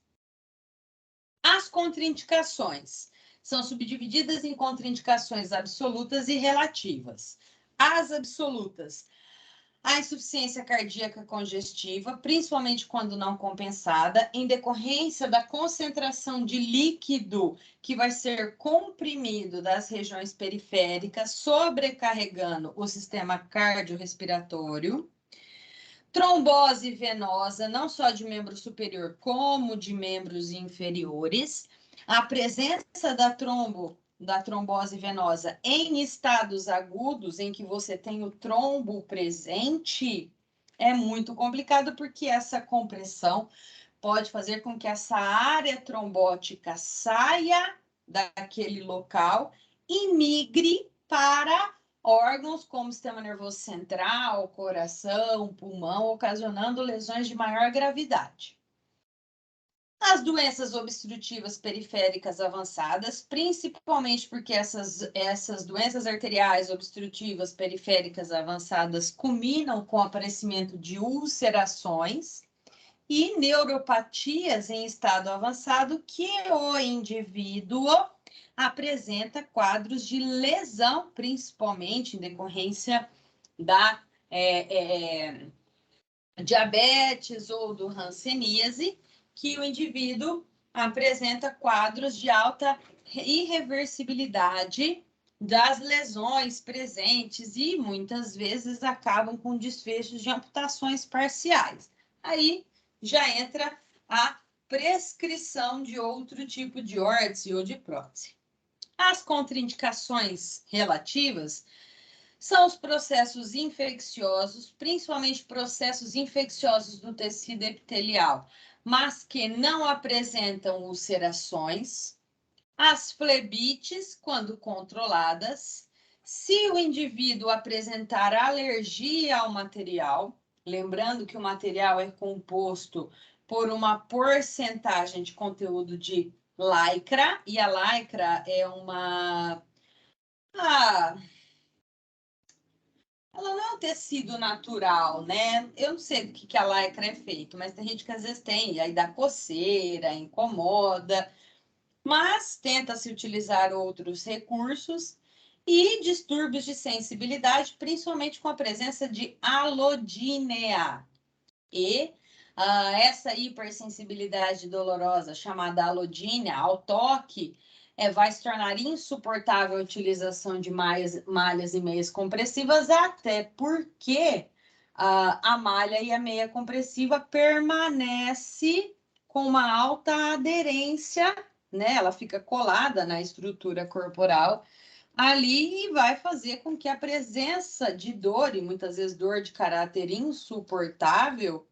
As contraindicações são subdivididas em contraindicações absolutas e relativas. As absolutas A insuficiência cardíaca congestiva, principalmente quando não compensada, em decorrência da concentração de líquido que vai ser comprimido das regiões periféricas, sobrecarregando o sistema cardiorrespiratório. Trombose venosa, não só de membro superior, como de membros inferiores. A presença da trombose venosa em estados agudos, em que você tem o trombo presente, é muito complicado, porque essa compressão pode fazer com que essa área trombótica saia daquele local e migre para órgãos como sistema nervoso central, coração, pulmão, ocasionando lesões de maior gravidade. As doenças obstrutivas periféricas avançadas, principalmente porque essas doenças arteriais obstrutivas periféricas avançadas culminam com o aparecimento de ulcerações e neuropatias em estado avançado, que o indivíduo apresenta quadros de lesão, principalmente em decorrência da diabetes ou do hanseníase, que o indivíduo apresenta quadros de alta irreversibilidade das lesões presentes e muitas vezes acabam com desfechos de amputações parciais. Aí já entra a prescrição de outro tipo de órtese ou de prótese. As contraindicações relativas são os processos infecciosos, principalmente processos infecciosos do tecido epitelial, mas que não apresentam ulcerações, as flebites, quando controladas, se o indivíduo apresentar alergia ao material, lembrando que o material é composto por uma porcentagem de conteúdo de lycra, e a lycra é ela não é um tecido natural, né? Eu não sei do que a lycra é feito, mas tem gente que às vezes tem, e aí dá coceira, incomoda, mas tenta-se utilizar outros recursos e distúrbios de sensibilidade, principalmente com a presença de alodínea. E essa hipersensibilidade dolorosa, chamada alodínea, ao toque, vai se tornar insuportável a utilização de malhas e meias compressivas, até porque a malha e a meia compressiva permanece com uma alta aderência, né? Ela fica colada na estrutura corporal ali e vai fazer com que a presença de dor, e muitas vezes dor de caráter insuportável,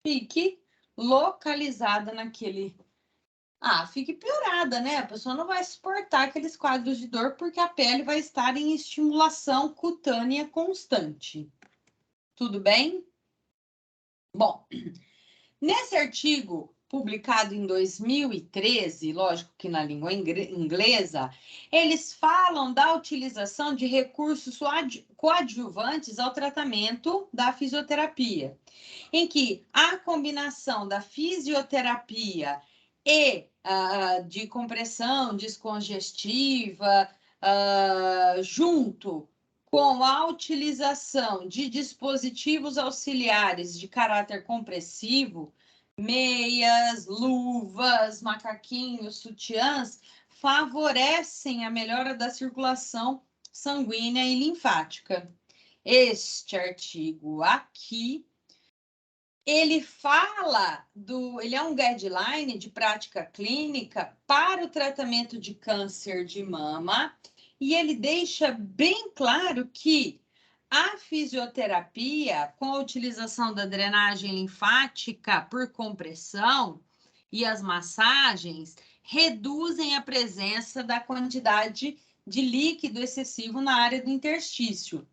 fique localizada naquele... fique piorada, né? A pessoa não vai suportar aqueles quadros de dor porque a pele vai estar em estimulação cutânea constante. Tudo bem? Bom, nesse artigo publicado em 2013, lógico que na língua inglesa, eles falam da utilização de recursos coadjuvantes ao tratamento da fisioterapia, em que a combinação da fisioterapia e de compressão descongestiva, junto com a utilização de dispositivos auxiliares de caráter compressivo, meias, luvas, macaquinhos, sutiãs, favorecem a melhora da circulação sanguínea e linfática. Este artigo aqui, ele é um guideline de prática clínica para o tratamento de câncer de mama, e ele deixa bem claro que a fisioterapia, com a utilização da drenagem linfática por compressão e as massagens, reduzem a presença da quantidade de líquido excessivo na área do interstício,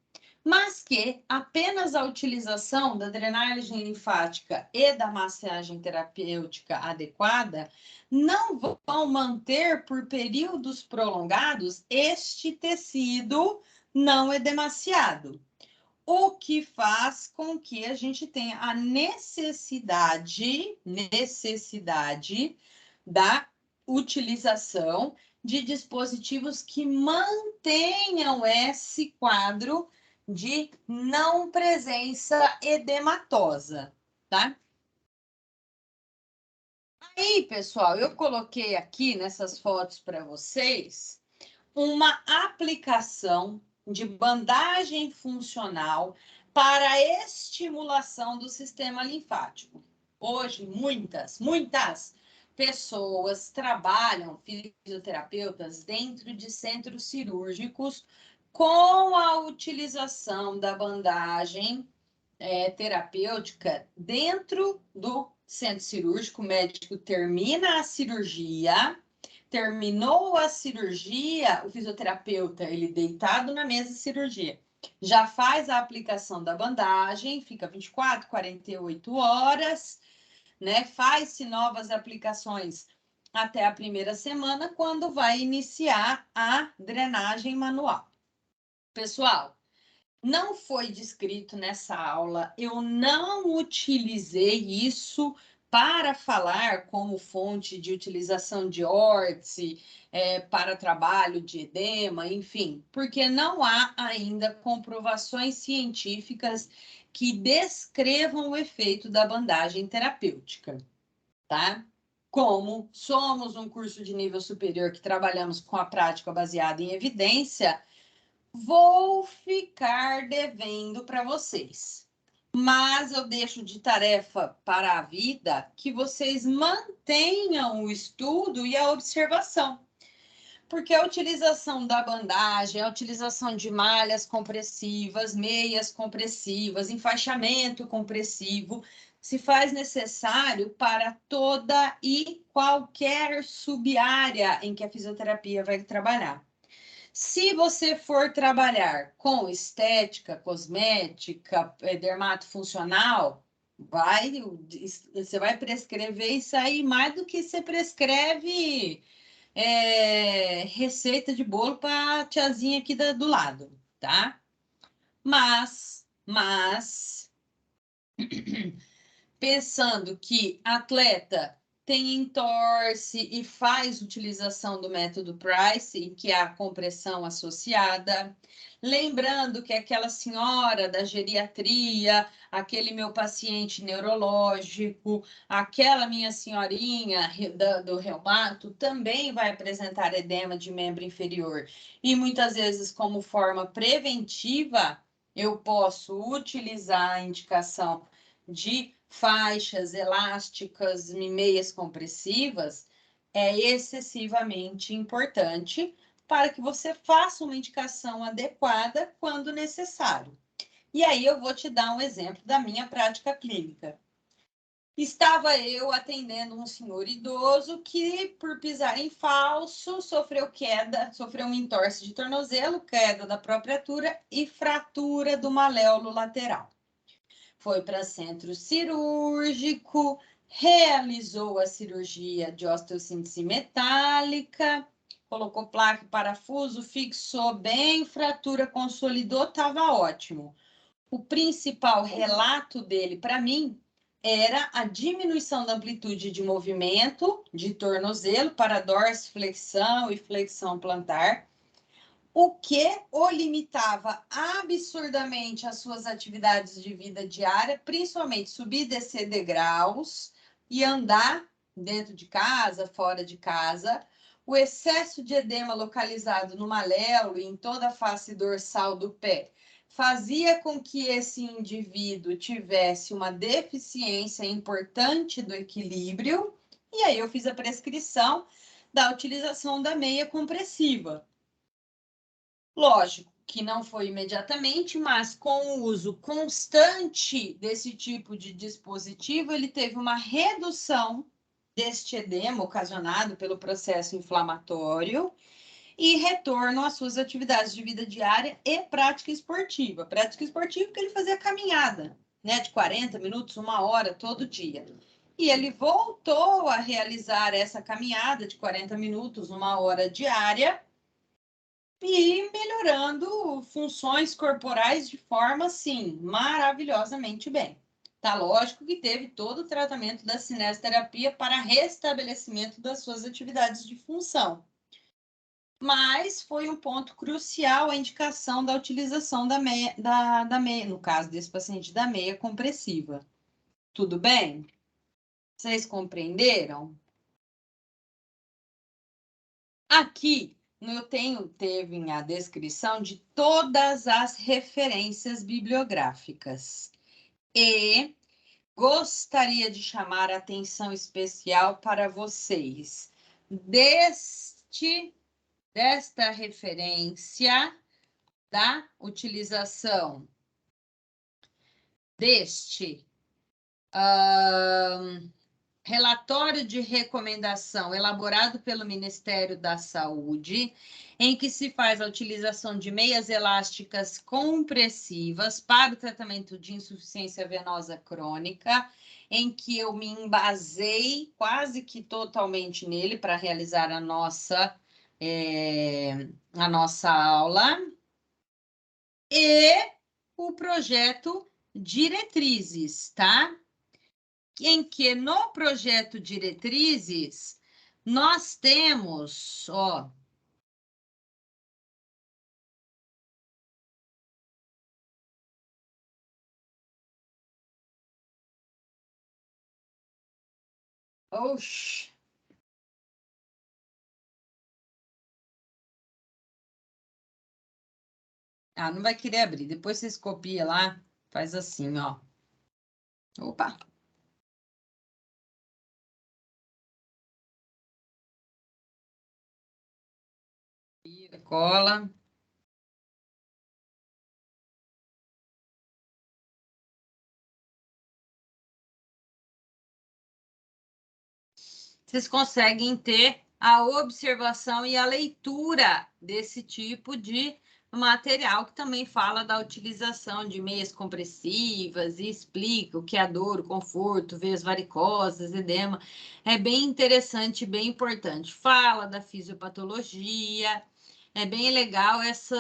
mas que apenas a utilização da drenagem linfática e da massagem terapêutica adequada não vão manter por períodos prolongados este tecido não edemaciado, o que faz com que a gente tenha a necessidade da utilização de dispositivos que mantenham esse quadro de não presença edematosa, tá? Aí, pessoal, eu coloquei aqui nessas fotos para vocês uma aplicação de bandagem funcional para estimulação do sistema linfático. Hoje, muitas pessoas trabalham, fisioterapeutas, dentro de centros cirúrgicos com a utilização da bandagem terapêutica dentro do centro cirúrgico. O médico termina a cirurgia. Terminou a cirurgia, o fisioterapeuta, ele deitado na mesa de cirurgia, já faz a aplicação da bandagem, fica 24, 48 horas, né? Faz-se novas aplicações até a primeira semana, quando vai iniciar a drenagem manual. Pessoal, não foi descrito nessa aula, eu não utilizei isso para falar como fonte de utilização de órtese, para trabalho de edema, enfim, porque não há ainda comprovações científicas que descrevam o efeito da bandagem terapêutica, tá? Como somos um curso de nível superior que trabalhamos com a prática baseada em evidência, vou ficar devendo para vocês. Mas eu deixo de tarefa para a vida que vocês mantenham o estudo e a observação. Porque a utilização da bandagem, a utilização de malhas compressivas, meias compressivas, enfaixamento compressivo, se faz necessário para toda e qualquer subárea em que a fisioterapia vai trabalhar. Se você for trabalhar com estética, cosmética, dermatofuncional, você vai prescrever isso aí mais do que você prescreve receita de bolo para a tiazinha aqui do lado, tá? Mas pensando que atleta tem entorse e faz utilização do método Price, que é a compressão associada. Lembrando que aquela senhora da geriatria, aquele meu paciente neurológico, aquela minha senhorinha do reumato também vai apresentar edema de membro inferior. E muitas vezes, como forma preventiva, eu posso utilizar a indicação de faixas elásticas, meias compressivas, é excessivamente importante para que você faça uma indicação adequada quando necessário. E aí eu vou te dar um exemplo da minha prática clínica. Estava eu atendendo um senhor idoso que, por pisar em falso, sofreu um entorse de tornozelo, queda da própria altura e fratura do maléolo lateral. Foi para centro cirúrgico, realizou a cirurgia de osteossíntese metálica, colocou placa e parafuso, fixou bem, fratura consolidou, estava ótimo. O principal relato dele para mim era a diminuição da amplitude de movimento de tornozelo para dorsiflexão e flexão plantar, o que o limitava absurdamente às suas atividades de vida diária, principalmente subir e descer degraus e andar dentro de casa, fora de casa. O excesso de edema localizado no maléolo e em toda a face dorsal do pé fazia com que esse indivíduo tivesse uma deficiência importante do equilíbrio, e aí eu fiz a prescrição da utilização da meia compressiva. Lógico que não foi imediatamente, mas com o uso constante desse tipo de dispositivo, ele teve uma redução deste edema ocasionado pelo processo inflamatório e retorno às suas atividades de vida diária e prática esportiva. Prática esportiva que ele fazia caminhada, né, de 40 minutos, 1 hora todo dia. E ele voltou a realizar essa caminhada de 40 minutos, 1 hora diária, e melhorando funções corporais de forma, assim, maravilhosamente bem. Tá lógico que teve todo o tratamento da cinesioterapia para restabelecimento das suas atividades de função. mas foi um ponto crucial a indicação da utilização da meia, no caso desse paciente, da meia compressiva. Tudo bem? Vocês compreenderam? Aqui teve a descrição de todas as referências bibliográficas. E gostaria de chamar a atenção especial para vocês desta referência da utilização deste relatório de recomendação elaborado pelo Ministério da Saúde, em que se faz a utilização de meias elásticas compressivas para o tratamento de insuficiência venosa crônica, em que eu me embasei quase que totalmente nele para realizar a nossa aula, e o projeto Diretrizes, tá? Em que no projeto Diretrizes nós temos, ó, oxi, não vai querer abrir, depois vocês copiam lá, faz assim, ó, opa. Cola. Vocês conseguem ter a observação e a leitura desse tipo de material, que também fala da utilização de meias compressivas e explica o que é a dor, o conforto, veias varicosas, edema. É bem interessante, bem importante. Fala da fisiopatologia. É bem legal esse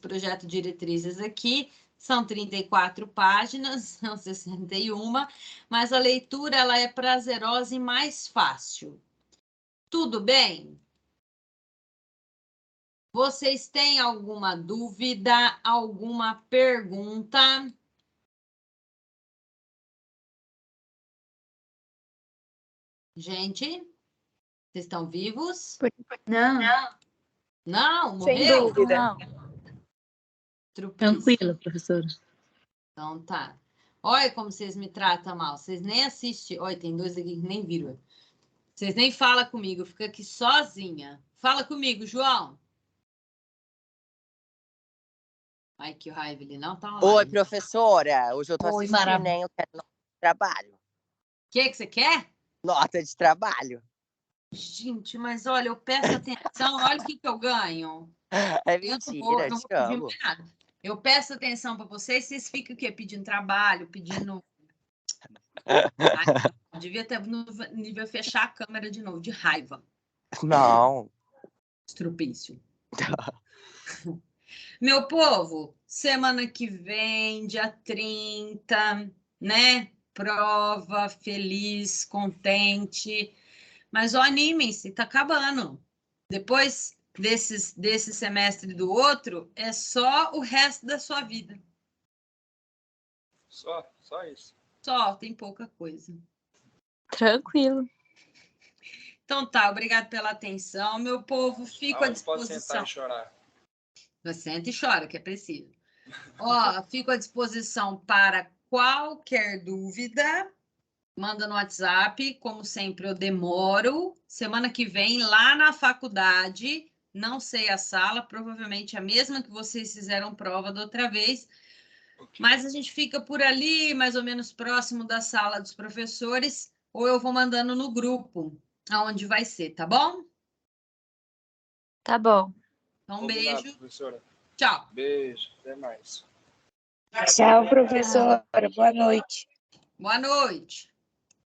projeto de diretrizes aqui. São 34 páginas, não 61, mas a leitura ela é prazerosa e mais fácil. Tudo bem? Vocês têm alguma dúvida, alguma pergunta? Gente, vocês estão vivos? Não. Não, morreu? Sem dúvida. Não. Tranquilo, professora. Então tá. Olha como vocês me tratam mal. Vocês nem assistem. Olha, tem dois aqui que nem viram. Vocês nem falam comigo. Fica aqui sozinha. Fala comigo, João. Ai, que raiva, ele não tá online. Oi, professora. Hoje eu tô assistindo, hein? Eu quero nota de trabalho. O que você quer? Nota de trabalho. Gente, mas olha, eu peço atenção. Olha o que eu ganho. É mentira, eu não te vou amo. pedir nada. Eu peço atenção para vocês. Vocês ficam o quê? Pedindo trabalho, pedindo... Ai, devia fechar a câmera de novo, de raiva. Não. Estrupício. Meu povo, semana que vem, dia 30, né? Prova, feliz, contente. Mas ó, animem-se, tá acabando. Depois desse semestre do outro, é só o resto da sua vida. Só isso. Só, tem pouca coisa. Tranquilo. Então tá, obrigado pela atenção. Meu povo, fico à disposição. Pode sentar e chorar. Senta e chora, que é preciso. Ó, fico à disposição para qualquer dúvida. Manda no WhatsApp. Como sempre, eu demoro. Semana que vem, lá na faculdade, não sei a sala, provavelmente a mesma que vocês fizeram prova da outra vez. Okay. Mas a gente fica por ali, mais ou menos próximo da sala dos professores, ou eu vou mandando no grupo, aonde vai ser, tá bom? Tá bom. Então, um beijo. Professora. Tchau. Beijo, até mais. Tchau, professora. Boa noite. Boa noite.